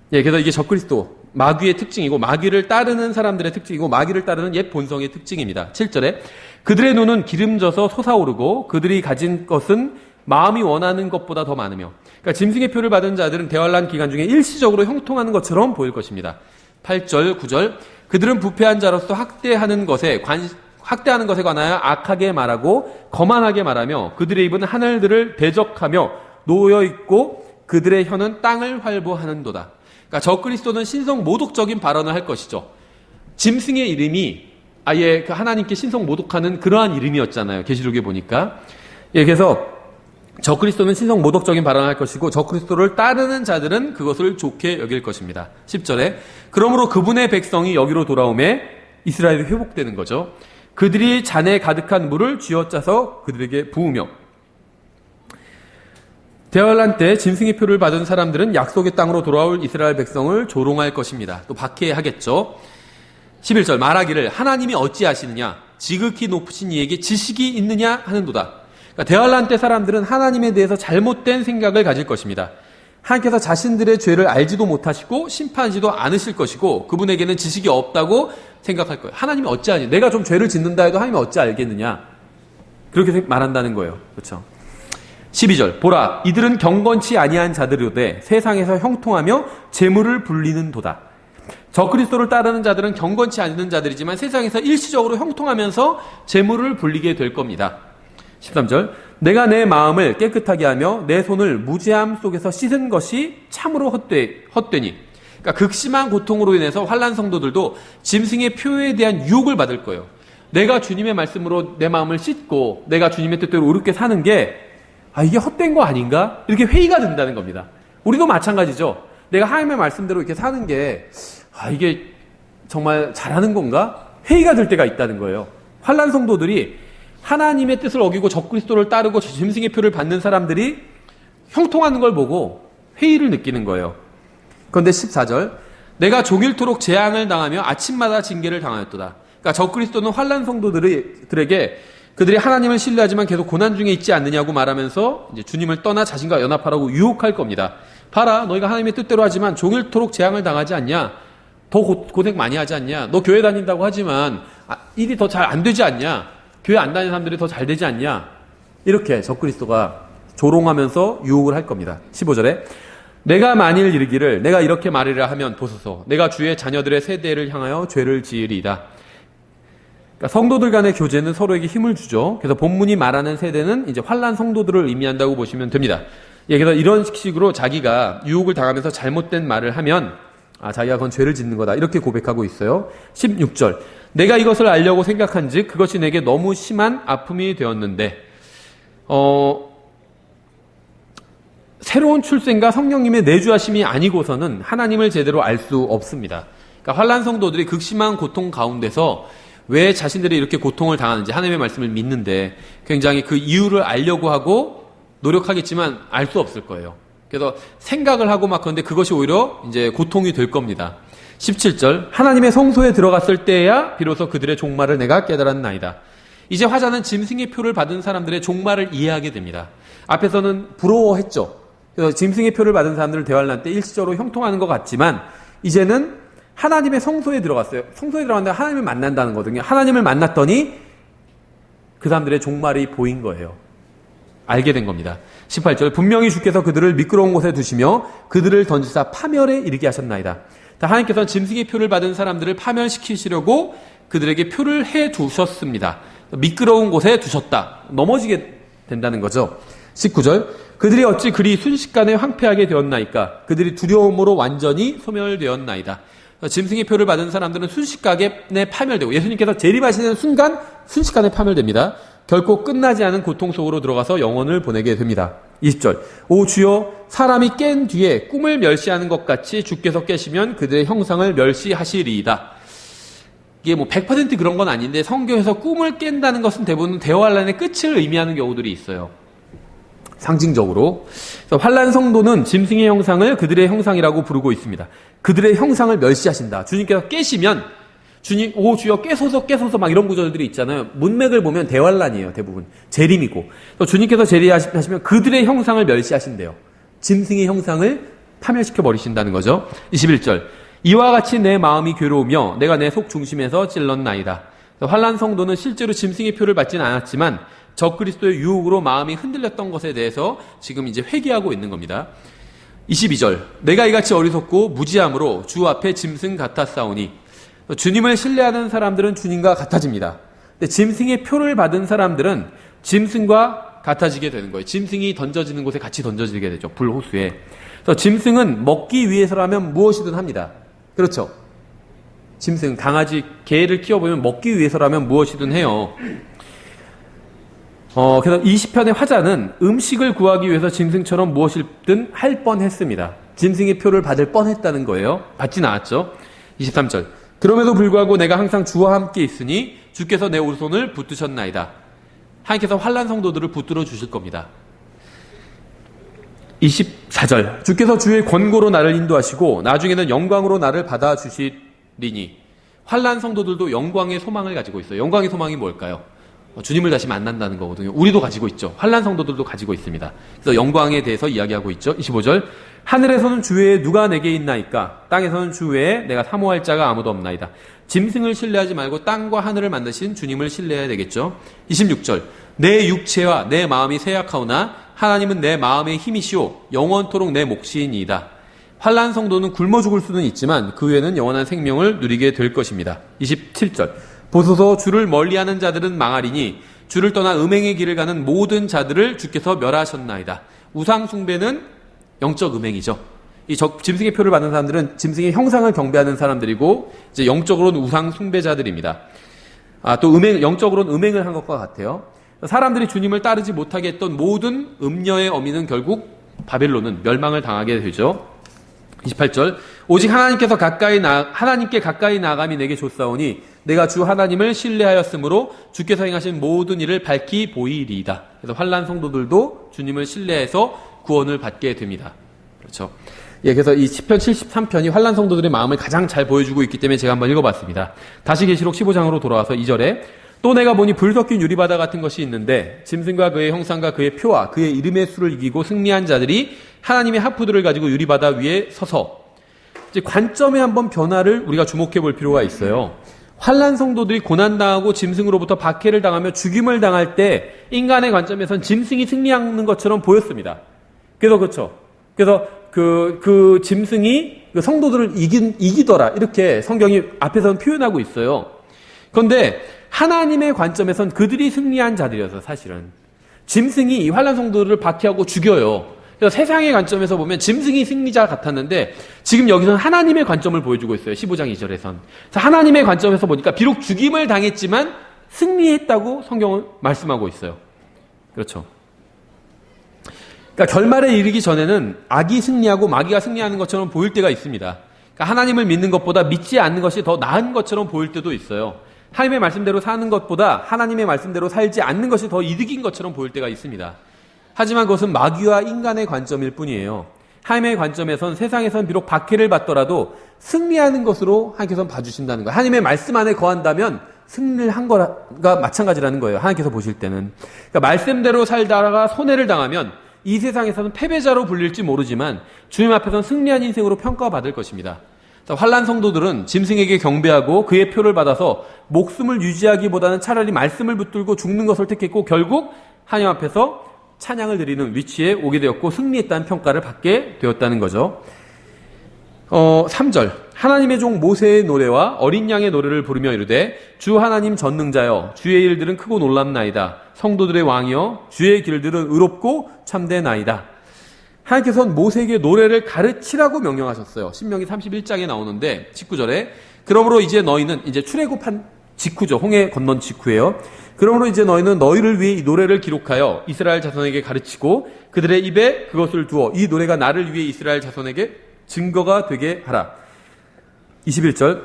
그래서 이게 적그리스도, 마귀의 특징이고, 마귀를 따르는 사람들의 특징이고, 마귀를 따르는 옛 본성의 특징입니다. 7절에 그들의 눈은 기름져서 솟아오르고 그들이 가진 것은 마음이 원하는 것보다 더 많으며. 그러니까 짐승의 표를 받은 자들은 대환란 기간 중에 일시적으로 형통하는 것처럼 보일 것입니다. 8절, 9절 그들은 부패한 자로서 학대하는 것에 관하여 악하게 말하고 거만하게 말하며 그들의 입은 하늘들을 대적하며 놓여있고 그들의 혀는 땅을 활보하는도다. 그러니까 적그리스도는 신성 모독적인 발언을 할 것이죠. 짐승의 이름이 아예 그 하나님께 신성 모독하는 그러한 이름이었잖아요. 계시록에 보니까. 그래서 적그리스도는 신성 모독적인 발언을 할 것이고 적그리스도를 따르는 자들은 그것을 좋게 여길 것입니다. 10절에 그러므로 그분의 백성이 여기로 돌아오매 이스라엘이 회복되는 거죠. 그들이 잔에 가득한 물을 쥐어짜서 그들에게 부으며. 대환란 때 짐승의 표를 받은 사람들은 약속의 땅으로 돌아올 이스라엘 백성을 조롱할 것입니다. 또 박해하겠죠. 11절 말하기를 하나님이 어찌하시느냐 지극히 높으신 이에게 지식이 있느냐 하는도다. 그러니까 대환란 때 사람들은 하나님에 대해서 잘못된 생각을 가질 것입니다. 하나님께서 자신들의 죄를 알지도 못하시고 심판하지도 않으실 것이고 그분에게는 지식이 없다고 생각할 거예요. 하나님이 어찌하니? 내가 좀 죄를 짓는다 해도 하나님이 어찌 알겠느냐? 그렇게 말한다는 거예요. 그렇죠? 12절 보라 이들은 경건치 아니한 자들이로되 세상에서 형통하며 재물을 불리는 도다. 적그리스도를 따르는 자들은 경건치 않은 자들이지만 세상에서 일시적으로 형통하면서 재물을 불리게 될 겁니다. 13절 내가 내 마음을 깨끗하게 하며 내 손을 무죄함 속에서 씻은 것이 참으로 헛되니. 그러니까 극심한 고통으로 인해서 환난 성도들도 짐승의 표에 대한 유혹을 받을 거예요. 내가 주님의 말씀으로 내 마음을 씻고 내가 주님의 뜻대로 옳게 사는 게 이게 헛된 거 아닌가? 이렇게 회의가 든다는 겁니다. 우리도 마찬가지죠. 내가 하나님의 말씀대로 이렇게 사는 게 이게 정말 잘하는 건가? 회의가 들 때가 있다는 거예요. 환난 성도들이 하나님의 뜻을 어기고 적그리스도를 따르고 짐승의 표를 받는 사람들이 형통하는 걸 보고 회의를 느끼는 거예요. 그런데 14절 내가 종일토록 재앙을 당하며 아침마다 징계를 당하였도다. 그러니까 적그리스도는 환난 성도들에게 그들이 하나님을 신뢰하지만 계속 고난 중에 있지 않느냐고 말하면서 이제 주님을 떠나 자신과 연합하라고 유혹할 겁니다. 봐라, 너희가 하나님의 뜻대로 하지만 종일토록 재앙을 당하지 않냐? 더 고생 많이 하지 않냐? 너 교회 다닌다고 하지만 일이 더 잘 안 되지 않냐? 교회 안 다니는 사람들이 더 잘 되지 않냐? 이렇게 적그리스도가 조롱하면서 유혹을 할 겁니다. 15절에 내가 만일 이르기를 내가 이렇게 말이라 하면 보소서 내가 주의 자녀들의 세대를 향하여 죄를 지으리이다. 그러니까 성도들 간의 교제는 서로에게 힘을 주죠. 그래서 본문이 말하는 세대는 이제 환난 성도들을 의미한다고 보시면 됩니다. 그래서 이런 식으로 자기가 유혹을 당하면서 잘못된 말을 하면 자기가 그건 죄를 짓는 거다 이렇게 고백하고 있어요. 16절 내가 이것을 알려고 생각한즉 그것이 내게 너무 심한 아픔이 되었는데 새로운 출생과 성령님의 내주하심이 아니고서는 하나님을 제대로 알 수 없습니다. 그러니까 환난 성도들이 극심한 고통 가운데서 왜 자신들이 이렇게 고통을 당하는지 하나님의 말씀을 믿는데 굉장히 그 이유를 알려고 하고 노력하겠지만 알 수 없을 거예요. 그래서 생각을 하고 막 그런데 그것이 오히려 이제 고통이 될 겁니다. 17절 하나님의 성소에 들어갔을 때야 비로소 그들의 종말을 내가 깨달았나이다. 이제 화자는 짐승의 표를 받은 사람들의 종말을 이해하게 됩니다. 앞에서는 부러워했죠. 그래서 짐승의 표를 받은 사람들을 대환란 때 일시적으로 형통하는 것 같지만 이제는 하나님의 성소에 들어갔어요. 성소에 들어갔는데 하나님을 만난다는 거거든요. 하나님을 만났더니 그 사람들의 종말이 보인 거예요. 알게 된 겁니다. 18절 분명히 주께서 그들을 미끄러운 곳에 두시며 그들을 던지사 파멸에 이르게 하셨나이다. 하나님께서는 짐승의 표를 받은 사람들을 파멸시키시려고 그들에게 표를 해 두셨습니다. 미끄러운 곳에 두셨다. 넘어지게 된다는 거죠. 19절 그들이 어찌 그리 순식간에 황폐하게 되었나이까. 그들이 두려움으로 완전히 소멸되었나이다. 짐승의 표를 받은 사람들은 순식간에 파멸되고 예수님께서 재림하시는 순간 순식간에 파멸됩니다. 결코 끝나지 않은 고통 속으로 들어가서 영혼을 보내게 됩니다. 20절 오 주여 사람이 깬 뒤에 꿈을 멸시하는 것 같이 주께서 깨시면 그들의 형상을 멸시하시리이다. 이게 100% 그런 건 아닌데 성경에서 꿈을 깬다는 것은 대부분 대환란의 끝을 의미하는 경우들이 있어요. 상징적으로. 그래서 환난 성도는 짐승의 형상을 그들의 형상이라고 부르고 있습니다. 그들의 형상을 멸시하신다. 주님께서 깨시면 주님 오 주여 깨소서 막 이런 구절들이 있잖아요. 문맥을 보면 대환란이에요. 대부분 재림이고 주님께서 재림하시면 그들의 형상을 멸시하신대요. 짐승의 형상을 파멸시켜 버리신다는 거죠. 21절 이와 같이 내 마음이 괴로우며 내가 내 속 중심에서 찔렀나이다. 환난 성도는 실제로 짐승의 표를 받지는 않았지만 적그리스도의 유혹으로 마음이 흔들렸던 것에 대해서 지금 이제 회개하고 있는 겁니다. 22절 내가 이같이 어리석고 무지함으로 주 앞에 짐승 같았사오니. 주님을 신뢰하는 사람들은 주님과 같아집니다. 근데 짐승의 표를 받은 사람들은 짐승과 같아지게 되는 거예요. 짐승이 던져지는 곳에 같이 던져지게 되죠. 불호수에. 그래서 짐승은 먹기 위해서라면 무엇이든 합니다. 그렇죠? 짐승, 강아지, 개를 키워보면 먹기 위해서라면 무엇이든 해요. 그래서 이 시편의 화자는 음식을 구하기 위해서 짐승처럼 무엇이든 할 뻔했습니다. 짐승의 표를 받을 뻔했다는 거예요. 받진 않았죠. 23절 그럼에도 불구하고 내가 항상 주와 함께 있으니 주께서 내 오른손을 붙드셨나이다. 하나님께서 환난 성도들을 붙들어 주실 겁니다. 24절 주께서 주의 권고로 나를 인도하시고 나중에는 영광으로 나를 받아주시리니. 환난 성도들도 영광의 소망을 가지고 있어요. 영광의 소망이 뭘까요? 주님을 다시 만난다는 거거든요. 우리도 가지고 있죠. 환난 성도들도 가지고 있습니다. 그래서 영광에 대해서 이야기하고 있죠. 25절 하늘에서는 주 외에 누가 내게 있나이까. 땅에서는 주 외에 내가 사모할 자가 아무도 없나이다. 짐승을 신뢰하지 말고 땅과 하늘을 만드신 주님을 신뢰해야 되겠죠. 26절 내 육체와 내 마음이 쇠약하오나 하나님은 내 마음의 힘이시오 영원토록 내 몫이니이다. 환난 성도는 굶어 죽을 수는 있지만 그 후에는 영원한 생명을 누리게 될 것입니다. 27절 보소서 주를 멀리하는 자들은 망하리니 주를 떠나 음행의 길을 가는 모든 자들을 주께서 멸하셨나이다. 우상 숭배는 영적 음행이죠. 이 짐승의 표를 받는 사람들은 짐승의 형상을 경배하는 사람들이고 이제 영적으로는 우상 숭배자들입니다. 또 영적으로는 음행을 한 것과 같아요. 사람들이 주님을 따르지 못하게 했던 모든 음녀의 어미는 결국 바벨론은 멸망을 당하게 되죠. 28절 오직 하나님께 가까이 나아감이 내게 좋사오니 내가 주 하나님을 신뢰하였으므로 주께서 행하신 모든 일을 밝히 보이리이다. 그래서 환난 성도들도 주님을 신뢰해서 구원을 받게 됩니다. 그렇죠. 예, 그래서 이 시편 73편이 환난 성도들의 마음을 가장 잘 보여주고 있기 때문에 제가 한번 읽어봤습니다. 다시 계시록 15장으로 돌아와서 2절에 또 내가 보니 불 섞인 유리바다 같은 것이 있는데 짐승과 그의 형상과 그의 표와 그의 이름의 수를 이기고 승리한 자들이 하나님의 하프들을 가지고 유리바다 위에 서서 이제 관점의 한번 변화를 우리가 주목해 볼 필요가 있어요. 환난 성도들이 고난당하고 짐승으로부터 박해를 당하며 죽임을 당할 때 인간의 관점에선 짐승이 승리하는 것처럼 보였습니다. 그래서 그렇죠. 그래서 그 짐승이 그 성도들을 이기더라. 이렇게 성경이 앞에서는 표현하고 있어요. 그런데 하나님의 관점에선 그들이 승리한 자들이어서 사실은 짐승이 이 환난 성도들을 박해하고 죽여요. 그래서 세상의 관점에서 보면 짐승이 승리자 같았는데 지금 여기서는 하나님의 관점을 보여주고 있어요. 15장 2절에선. 그래서 하나님의 관점에서 보니까 비록 죽임을 당했지만 승리했다고 성경은 말씀하고 있어요. 그렇죠. 그러니까 결말에 이르기 전에는 악이 승리하고 마귀가 승리하는 것처럼 보일 때가 있습니다. 그러니까 하나님을 믿는 것보다 믿지 않는 것이 더 나은 것처럼 보일 때도 있어요. 하나님의 말씀대로 사는 것보다 하나님의 말씀대로 살지 않는 것이 더 이득인 것처럼 보일 때가 있습니다. 하지만 그것은 마귀와 인간의 관점일 뿐이에요. 하나님의 관점에선 세상에선 비록 박해를 받더라도 승리하는 것으로 하나님께서 봐주신다는 거예요. 하나님의 말씀 안에 거한다면 승리를 한 거가 마찬가지라는 거예요. 하나님께서 보실 때는. 그러니까 말씀대로 살다가 손해를 당하면 이 세상에서는 패배자로 불릴지 모르지만 주님 앞에서는 승리한 인생으로 평가받을 것입니다. 환난 성도들은 짐승에게 경배하고 그의 표를 받아서 목숨을 유지하기보다는 차라리 말씀을 붙들고 죽는 것을 택했고 결국 하나님 앞에서 찬양을 드리는 위치에 오게 되었고 승리했다는 평가를 받게 되었다는 거죠. 3절 하나님의 종 모세의 노래와 어린 양의 노래를 부르며 이르되 주 하나님 전능자여 주의 일들은 크고 놀랍나이다. 성도들의 왕이여 주의 길들은 의롭고 참되나이다. 하나님께서는 모세에게 노래를 가르치라고 명령하셨어요. 신명기 31장에 나오는데 19절에 그러므로 이제 너희는 이제 출애굽한 직후죠. 홍해 건넌 직후예요. 그러므로 이제 너희는 너희를 위해 이 노래를 기록하여 이스라엘 자손에게 가르치고 그들의 입에 그것을 두어 이 노래가 나를 위해 이스라엘 자손에게 증거가 되게 하라. 21절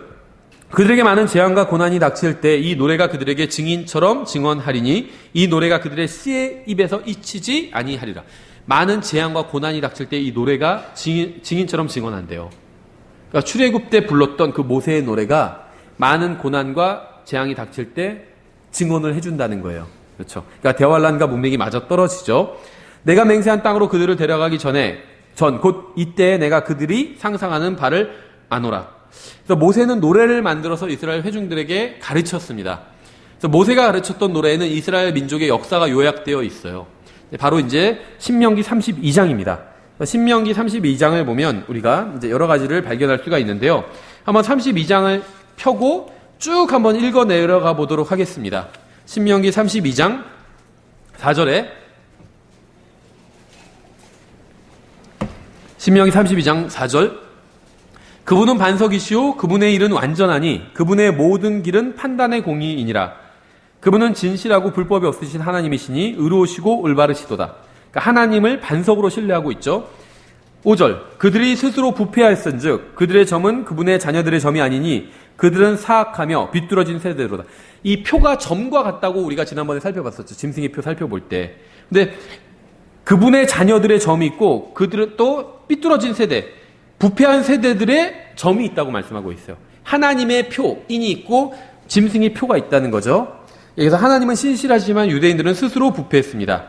그들에게 많은 재앙과 고난이 닥칠 때 이 노래가 그들에게 증인처럼 증언하리니 이 노래가 그들의 씨의 입에서 잊히지 아니하리라. 많은 재앙과 고난이 닥칠 때 이 노래가 증인처럼 증언한대요. 그러니까 출애굽 때 불렀던 그 모세의 노래가 많은 고난과 재앙이 닥칠 때 증언을 해준다는 거예요. 그렇죠. 그러니까 대환란과 문명이 마저 떨어지죠. 내가 맹세한 땅으로 그들을 데려가기 전 곧 이때에 내가 그들이 상상하는 바를 아노라. 그래서 모세는 노래를 만들어서 이스라엘 회중들에게 가르쳤습니다. 그래서 모세가 가르쳤던 노래에는 이스라엘 민족의 역사가 요약되어 있어요. 바로 이제 신명기 32장입니다. 신명기 32장을 보면 우리가 이제 여러 가지를 발견할 수가 있는데요. 한번 32장을 펴고 쭉 한번 읽어 내려가 보도록 하겠습니다. 신명기 32장 4절에 신명기 32장 4절 그분은 반석이시오 그분의 일은 완전하니 그분의 모든 길은 판단의 공의이니라. 그분은 진실하고 불법이 없으신 하나님이시니 의로우시고 올바르시도다. 그러니까 하나님을 반석으로 신뢰하고 있죠. 5절 그들이 스스로 부패하였은즉 그들의 점은 그분의 자녀들의 점이 아니니 그들은 사악하며 비뚤어진 세대로다. 이 표가 점과 같다고 우리가 지난번에 살펴봤었죠. 짐승의 표 살펴볼 때. 근데 그분의 자녀들의 점이 있고 그들은 또 삐뚤어진 세대, 부패한 세대들의 점이 있다고 말씀하고 있어요. 하나님의 표인이 있고 짐승의 표가 있다는 거죠. 여기서 하나님은 신실하지만 유대인들은 스스로 부패했습니다.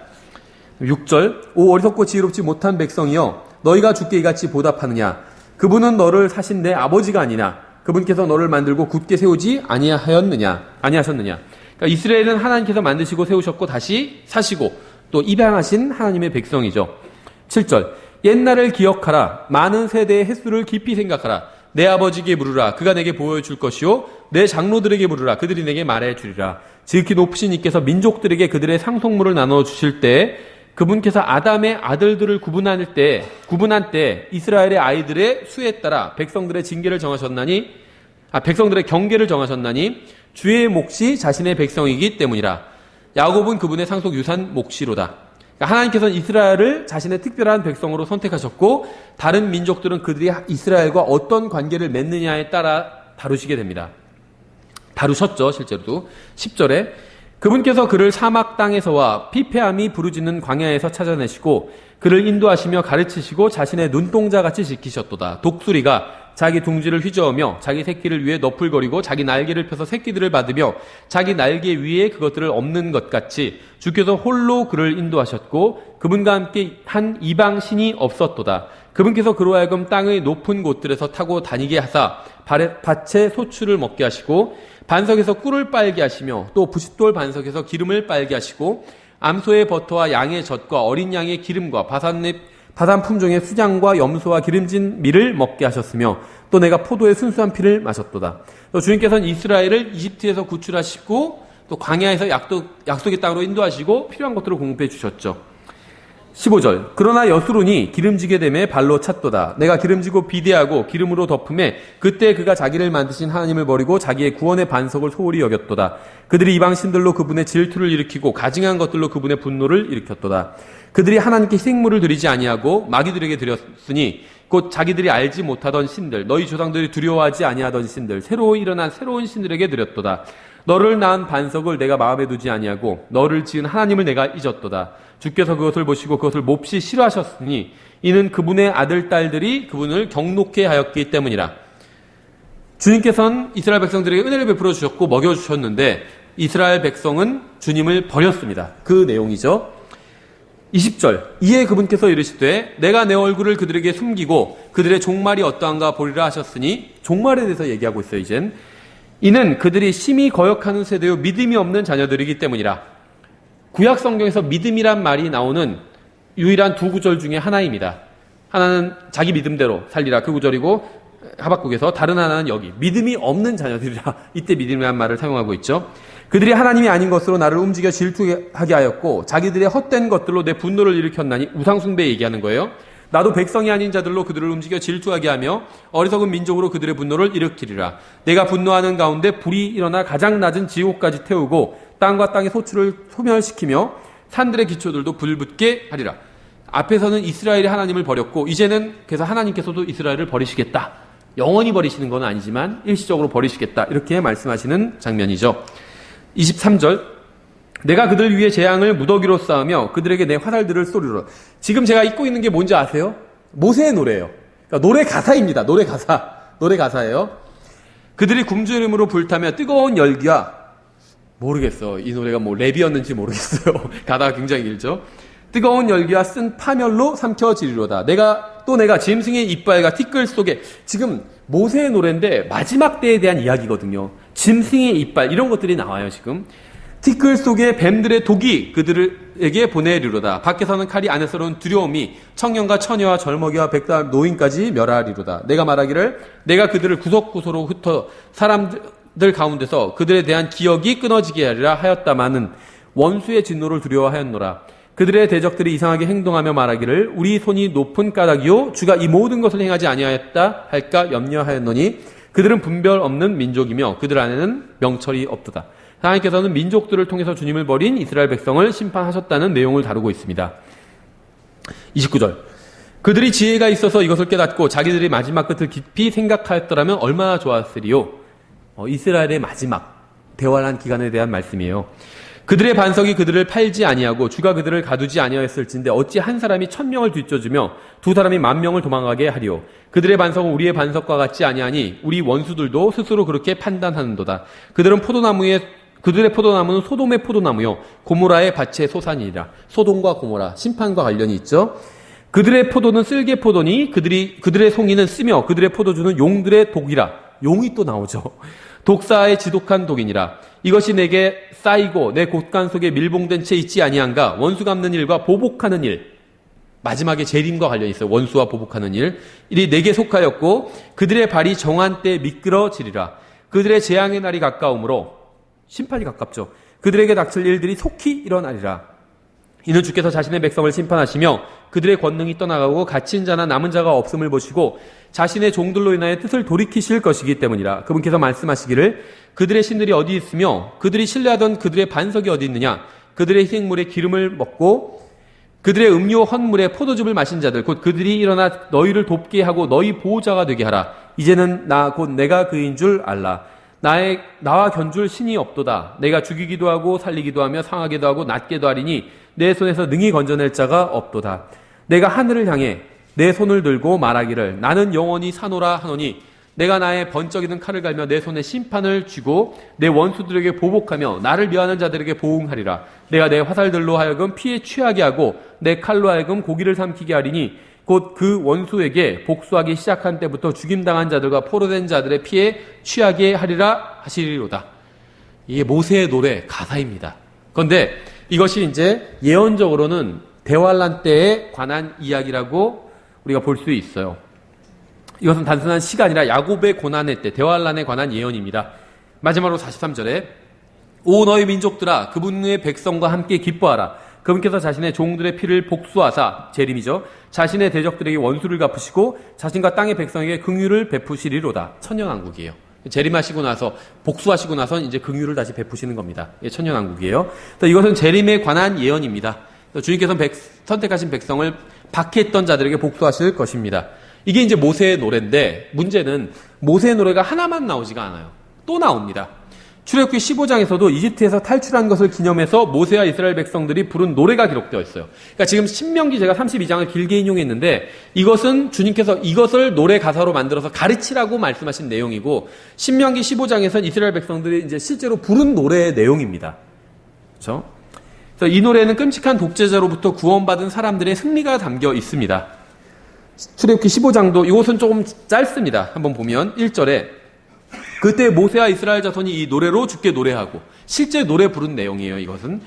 6절 오 어리석고 지혜롭지 못한 백성이여 너희가 주께 이같이 보답하느냐. 그분은 너를 사신 내 아버지가 아니냐. 그분께서 너를 만들고 굳게 세우지 아니하셨느냐. 그러니까 이스라엘은 하나님께서 만드시고 세우셨고 다시 사시고 또 입양하신 하나님의 백성이죠. 7절 옛날을 기억하라. 많은 세대의 횟수를 깊이 생각하라. 내 아버지에게 물으라. 그가 내게 보여줄 것이요. 내 장로들에게 물으라. 그들이 내게 말해주리라. 지극히 높으신 이께서 민족들에게 그들의 상속물을 나눠주실 때 그분께서 아담의 아들들을 구분한 때 이스라엘의 아이들의 수에 따라 백성들의 경계를 정하셨나니 주의 몫이 자신의 백성이기 때문이라. 야곱은 그분의 상속 유산 몫이로다. 그러니까 하나님께서는 이스라엘을 자신의 특별한 백성으로 선택하셨고 다른 민족들은 그들이 이스라엘과 어떤 관계를 맺느냐에 따라 다루시게 됩니다. 다루셨죠, 실제로도. 10절에 그분께서 그를 사막 땅에서와 피폐함이 부르짖는 광야에서 찾아내시고 그를 인도하시며 가르치시고 자신의 눈동자같이 지키셨도다. 독수리가 자기 둥지를 휘저으며 자기 새끼를 위해 너풀거리고 자기 날개를 펴서 새끼들을 받으며 자기 날개 위에 그것들을 엎는 것 같이 주께서 홀로 그를 인도하셨고 그분과 함께 한 이방 신이 없었도다. 그분께서 그로 하여금 땅의 높은 곳들에서 타고 다니게 하사 밭에 소출을 먹게 하시고 반석에서 꿀을 빨게 하시며 또 부싯돌 반석에서 기름을 빨게 하시고 암소의 버터와 양의 젖과 어린 양의 기름과 바산 품종의 수장과 염소와 기름진 밀을 먹게 하셨으며 또 내가 포도의 순수한 피를 마셨도다. 또 주님께서는 이스라엘을 이집트에서 구출하시고 또 광야에서 약속의 땅으로 인도하시고 필요한 것들을 공급해 주셨죠. 15절 그러나 여수론이 기름지게 됨에 발로 찼도다. 내가 기름지고 비대하고 기름으로 덮음에 그때 그가 자기를 만드신 하나님을 버리고 자기의 구원의 반석을 소홀히 여겼도다. 그들이 이방신들로 그분의 질투를 일으키고 가증한 것들로 그분의 분노를 일으켰도다. 그들이 하나님께 희생물을 드리지 아니하고 마귀들에게 드렸으니 곧 자기들이 알지 못하던 신들 너희 조상들이 두려워하지 아니하던 신들 새로 일어난 새로운 신들에게 드렸도다. 너를 낳은 반석을 내가 마음에 두지 아니하고 너를 지은 하나님을 내가 잊었도다. 주께서 그것을 보시고 그것을 몹시 싫어하셨으니 이는 그분의 아들 딸들이 그분을 경노케 하였기 때문이라. 주님께서는 이스라엘 백성들에게 은혜를 베풀어 주셨고 먹여주셨는데 이스라엘 백성은 주님을 버렸습니다. 그 내용이죠. 20절 이에 그분께서 이르시되 내가 내 얼굴을 그들에게 숨기고 그들의 종말이 어떠한가 보리라 하셨으니 종말에 대해서 얘기하고 있어요. 이젠 이는 그들이 심히 거역하는 세대요 믿음이 없는 자녀들이기 때문이라. 구약 성경에서 믿음이란 말이 나오는 유일한 두 구절 중에 하나입니다. 하나는 자기 믿음대로 살리라 그 구절이고 하박국에서 다른 하나는 여기 믿음이 없는 자녀들이라 이때 믿음이란 말을 사용하고 있죠. 그들이 하나님이 아닌 것으로 나를 움직여 질투하게 하였고 자기들의 헛된 것들로 내 분노를 일으켰나니 우상숭배 얘기하는 거예요. 나도 백성이 아닌 자들로 그들을 움직여 질투하게 하며 어리석은 민족으로 그들의 분노를 일으키리라. 내가 분노하는 가운데 불이 일어나 가장 낮은 지옥까지 태우고 땅과 땅의 소출을 소멸시키며 산들의 기초들도 불붙게 하리라. 앞에서는 이스라엘이 하나님을 버렸고 이제는 그래서 하나님께서도 이스라엘을 버리시겠다. 영원히 버리시는 건 아니지만 일시적으로 버리시겠다. 이렇게 말씀하시는 장면이죠. 23절 내가 그들 위에 재앙을 무더기로 쌓으며 그들에게 내 화살들을 쏘리라. 지금 제가 읽고 있는 게 뭔지 아세요? 모세의 노래예요. 그러니까 노래 가사입니다. 노래 가사예요. 그들이 굶주림으로 불타며 뜨거운 열기와 모르겠어. 이 노래가 뭐 랩이었는지 모르겠어요. 가다가 굉장히 길죠. 뜨거운 열기와 쓴 파멸로 삼켜지리로다. 내가 짐승의 이빨과 티끌 속에 지금 모세의 노래인데 마지막 때에 대한 이야기거든요. 짐승의 이빨 이런 것들이 나와요. 지금 티끌 속에 뱀들의 독이 그들에게 보내리로다. 밖에서는 칼이 안에서는 두려움이 청년과 처녀와 젊어기와 백달 노인까지 멸하리로다. 내가 말하기를 내가 그들을 구석구석으로 흩어 사람들 가운데서 그들에 대한 기억이 끊어지게 하리라 하였다마는 원수의 진노를 두려워하였노라. 그들의 대적들이 이상하게 행동하며 말하기를 우리 손이 높은 까닭이요 주가 이 모든 것을 행하지 아니하였다 할까 염려하였노니 그들은 분별 없는 민족이며 그들 안에는 명철이 없도다. 하나님께서는 민족들을 통해서 주님을 버린 이스라엘 백성을 심판하셨다는 내용을 다루고 있습니다. 29절 그들이 지혜가 있어서 이것을 깨닫고 자기들이 마지막 끝을 깊이 생각하였더라면 얼마나 좋았으리요. 이스라엘의 마지막 대환란 기간에 대한 말씀이에요. 그들의 반석이 그들을 팔지 아니하고 주가 그들을 가두지 아니하였을진데 어찌 한 사람이 1000명을 뒤쫓으며 두 사람이 10,000명을 도망가게 하리요. 그들의 반석은 우리의 반석과 같지 아니하니 우리 원수들도 스스로 그렇게 판단하는도다. 그들의 포도나무는 소돔의 포도나무요 고모라의 밭의 소산이니라. 소돔과 고모라 심판과 관련이 있죠. 그들의 포도는 쓸개 포도니 그들의 송이는 쓰며 그들의 포도주는 용들의 독이라. 용이 또 나오죠. 독사의 지독한 독이니라. 이것이 내게 쌓이고 내 곳간 속에 밀봉된 채 있지 아니한가. 원수 갚는 일과 보복하는 일. 마지막에 재림과 관련이 있어요. 원수와 보복하는 일. 일이 내게 속하였고 그들의 발이 정한 때에 미끄러지리라. 그들의 재앙의 날이 가까우므로 심판이 가깝죠. 그들에게 닥칠 일들이 속히 일어나리라. 이는 주께서 자신의 백성을 심판하시며 그들의 권능이 떠나가고 갇힌 자나 남은 자가 없음을 보시고 자신의 종들로 인하여 뜻을 돌이키실 것이기 때문이라. 그분께서 말씀하시기를 그들의 신들이 어디 있으며 그들이 신뢰하던 그들의 반석이 어디 있느냐. 그들의 희생물의 기름을 먹고 그들의 음료 헌물에 포도즙을 마신 자들 곧 그들이 일어나 너희를 돕게 하고 너희 보호자가 되게 하라. 이제는 나 곧 내가 그인 줄 알라. 나와 견줄 신이 없도다. 내가 죽이기도 하고 살리기도 하며 상하게도 하고 낫게도 하리니 내 손에서 능히 건져낼 자가 없도다. 내가 하늘을 향해 내 손을 들고 말하기를 나는 영원히 사노라 하노니 내가 나의 번쩍이는 칼을 갈며 내 손에 심판을 쥐고 내 원수들에게 보복하며 나를 미워하는 자들에게 보응하리라. 내가 내 화살들로 하여금 피에 취하게 하고 내 칼로 하여금 고기를 삼키게 하리니 곧 그 원수에게 복수하기 시작한 때부터 죽임당한 자들과 포로된 자들의 피에 취하게 하리라 하시리로다. 이게 모세의 노래 가사입니다. 그런데 이것이 이제 예언적으로는 대환란 때에 관한 이야기라고 우리가 볼 수 있어요. 이것은 단순한 시가 아니라 야곱의 고난의 때 대환란에 관한 예언입니다. 마지막으로 43절에 오 너희 민족들아 그분의 백성과 함께 기뻐하라. 그분께서 자신의 종들의 피를 복수하사 재림이죠. 자신의 대적들에게 원수를 갚으시고 자신과 땅의 백성에게 긍휼을 베푸시리로다. 천년왕국이에요. 재림하시고 나서 복수하시고 나서 이제 긍휼을 다시 베푸시는 겁니다. 이게 천년왕국이에요. 이것은 재림에 관한 예언입니다. 주님께서는 선택하신 백성을 박해했던 자들에게 복수하실 것입니다. 이게 이제 모세의 노래인데 문제는 모세의 노래가 하나만 나오지가 않아요. 또 나옵니다. 출애굽기 15장에서도 이집트에서 탈출한 것을 기념해서 모세와 이스라엘 백성들이 부른 노래가 기록되어 있어요. 그러니까 지금 신명기 제가 32장을 길게 인용했는데 이것은 주님께서 이것을 노래 가사로 만들어서 가르치라고 말씀하신 내용이고 신명기 15장에서는 이스라엘 백성들이 이제 실제로 부른 노래의 내용입니다. 그렇죠? 그래서 이 노래는 끔찍한 독재자로부터 구원받은 사람들의 승리가 담겨 있습니다. 출애굽기 15장도 이것은 조금 짧습니다. 한번 보면 1절에 그때 모세와 이스라엘 자손이 이 노래로 주께 노래하고 실제 노래 부른 내용이에요. 이것은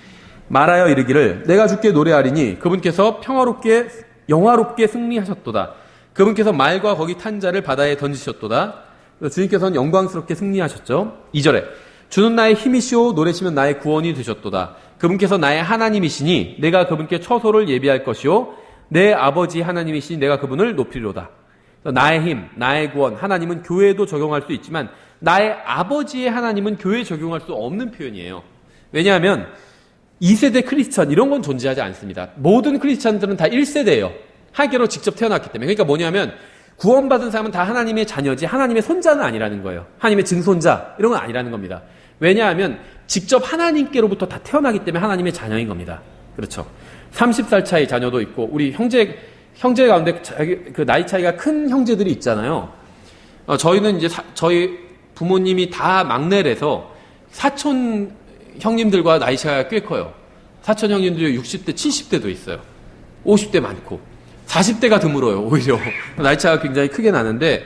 말하여 이르기를 내가 주께 노래하리니 그분께서 평화롭게 영화롭게 승리하셨도다. 그분께서 말과 거기 탄 자를 바다에 던지셨도다. 주님께서는 영광스럽게 승리하셨죠. 2절에 주는 나의 힘이시오 노래시면 나의 구원이 되셨도다. 그분께서 나의 하나님이시니 내가 그분께 처소를 예비할 것이요 내 아버지 하나님이시니 내가 그분을 높이리로다. 나의 힘, 나의 구원, 하나님은 교회에도 적용할 수 있지만 나의 아버지의 하나님은 교회에 적용할 수 없는 표현이에요. 왜냐하면 2세대 크리스천 이런 건 존재하지 않습니다. 모든 크리스천들은 다 1세대예요. 하나님께로 직접 태어났기 때문에. 그러니까 뭐냐면 구원받은 사람은 다 하나님의 자녀지 하나님의 손자는 아니라는 거예요. 하나님의 증손자 이런 건 아니라는 겁니다. 왜냐하면 직접 하나님께로부터 다 태어나기 때문에 하나님의 자녀인 겁니다. 그렇죠. 30살 차이 자녀도 있고 우리 형제 가운데 그 나이 차이가 큰 형제들이 있잖아요. 저희는 이제 저희 부모님이 다 막내라서 사촌 형님들과 나이 차이가 꽤 커요. 사촌 형님들이 60대, 70대도 있어요. 50대 많고 40대가 드물어요. 오히려 나이 차이가 굉장히 크게 나는데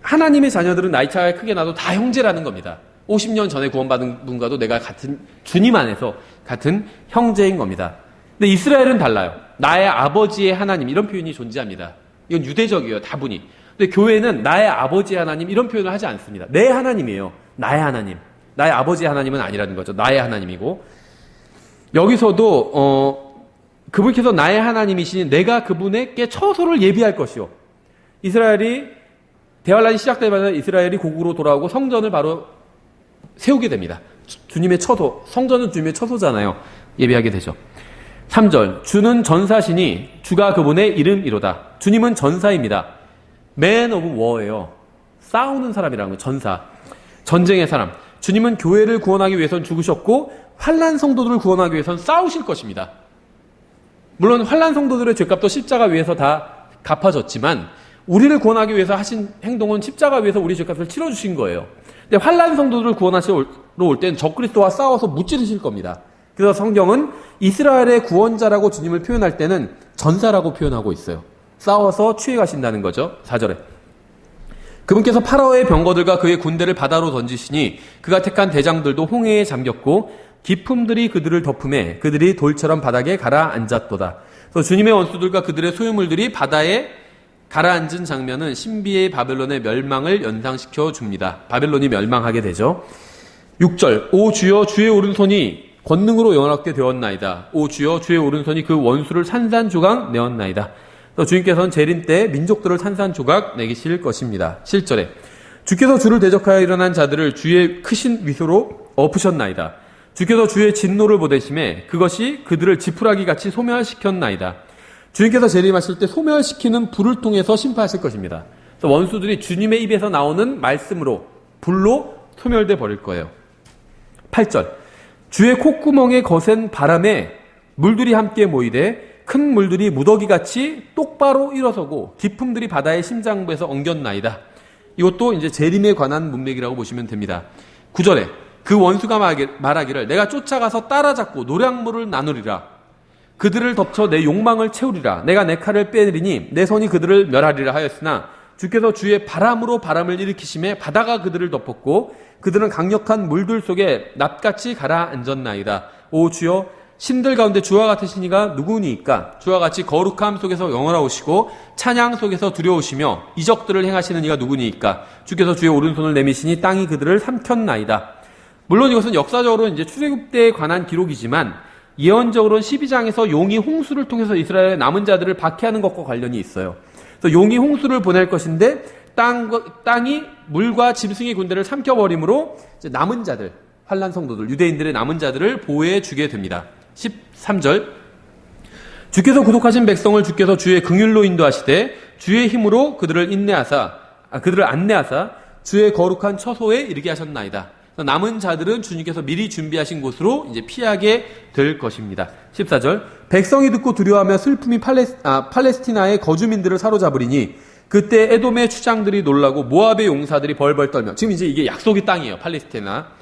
하나님의 자녀들은 나이 차이가 크게 나도 다 형제라는 겁니다. 50년 전에 구원받은 분과도 내가 같은 주님 안에서 같은 형제인 겁니다. 근데 이스라엘은 달라요. 나의 아버지의 하나님 이런 표현이 존재합니다. 이건 유대적이에요. 다분히. 근데 교회는 나의 아버지의 하나님 이런 표현을 하지 않습니다. 내 하나님이에요. 나의 하나님. 나의 아버지의 하나님은 아니라는 거죠. 나의 하나님이고. 여기서도 그분께서 나의 하나님이시니 내가 그분에게 처소를 예비할 것이요. 이스라엘이 대환란이 시작되면 이스라엘이 고국으로 돌아오고 성전을 바로 세우게 됩니다. 주님의 처소. 성전은 주님의 처소잖아요. 예비하게 되죠. 3절 주는 전사시니 주가 그분의 이름이로다. 주님은 전사입니다. Man of War예요. 싸우는 사람이라는 거예요. 전사. 전쟁의 사람. 주님은 교회를 구원하기 위해서는 죽으셨고 환난 성도들을 구원하기 위해서는 싸우실 것입니다. 물론 환난 성도들의 죄값도 십자가 위에서 다 갚아졌지만 우리를 구원하기 위해서 하신 행동은 십자가 위에서 우리 죄값을 치러주신 거예요. 근데 환난 성도들을 구원하시러 올 때는 적그리스도와 싸워서 무찌르실 겁니다. 그래서 성경은 이스라엘의 구원자라고 주님을 표현할 때는 전사라고 표현하고 있어요. 싸워서 취해 가신다는 거죠. 4절에 그분께서 파라오의 병거들과 그의 군대를 바다로 던지시니 그가 택한 대장들도 홍해에 잠겼고 기품들이 그들을 덮음에 그들이 돌처럼 바닥에 가라앉았도다. 그래서 주님의 원수들과 그들의 소유물들이 바다에 가라앉은 장면은 신비의 바벨론의 멸망을 연상시켜 줍니다. 바벨론이 멸망하게 되죠. 6절 오 주여 주의 오른손이 권능으로 영원하게 되었나이다. 오 주여 주의 오른손이 그 원수를 산산조각 내었나이다. 주님께서는 재림 때 민족들을 산산조각 내기실 것입니다. 7절에 주께서 주를 대적하여 일어난 자들을 주의 크신 위소로 엎으셨나이다. 주께서 주의 진노를 보내심에 그것이 그들을 지푸라기같이 소멸시켰나이다. 주님께서 재림하실 때 소멸시키는 불을 통해서 심판하실 것입니다. 그래서 원수들이 주님의 입에서 나오는 말씀으로 불로 소멸돼 버릴 거예요. 8절 주의 콧구멍에 거센 바람에 물들이 함께 모이되 큰 물들이 무더기같이 똑바로 일어서고 기품들이 바다의 심장부에서 엉겼나이다. 이것도 이제 재림에 관한 문맥이라고 보시면 됩니다. 9절에 그 원수가 말하기를 내가 쫓아가서 따라잡고 노량물을 나누리라. 그들을 덮쳐 내 욕망을 채우리라. 내가 내 칼을 빼내리니 내 손이 그들을 멸하리라 하였으나 주께서 주의 바람으로 바람을 일으키심에 바다가 그들을 덮었고 그들은 강력한 물들 속에 납같이 가라앉았나이다. 오 주여 신들 가운데 주와 같으신 이가 누구니까? 주와 같이 거룩함 속에서 영원하오시고 찬양 속에서 두려우시며 이적들을 행하시는 이가 누구니까? 주께서 주의 오른손을 내미시니 땅이 그들을 삼켰나이다. 물론 이것은 역사적으로 이제 출애굽때에 관한 기록이지만 예언적으로는 12장에서 용이 홍수를 통해서 이스라엘의 남은 자들을 박해하는 것과 관련이 있어요. 그래서 용이 홍수를 보낼 것인데 땅이 물과 짐승의 군대를 삼켜버림으로 이제 남은 자들, 환난 성도들, 유대인들의 남은 자들을 보호해 주게 됩니다. 13절 주께서 구속하신 백성을 주께서 주의 긍휼로 인도하시되 주의 힘으로 그들을 안내하사 주의 거룩한 처소에 이르게 하셨나이다. 남은 자들은 주님께서 미리 준비하신 곳으로 이제 피하게 될 것입니다. 14절 백성이 듣고 두려워하며 슬픔이 팔레스티나의 거주민들을 사로잡으리니 그때 에돔의 추장들이 놀라고 모압의 용사들이 벌벌 떨며 지금 이제 이게 약속의 땅이에요. 팔레스티나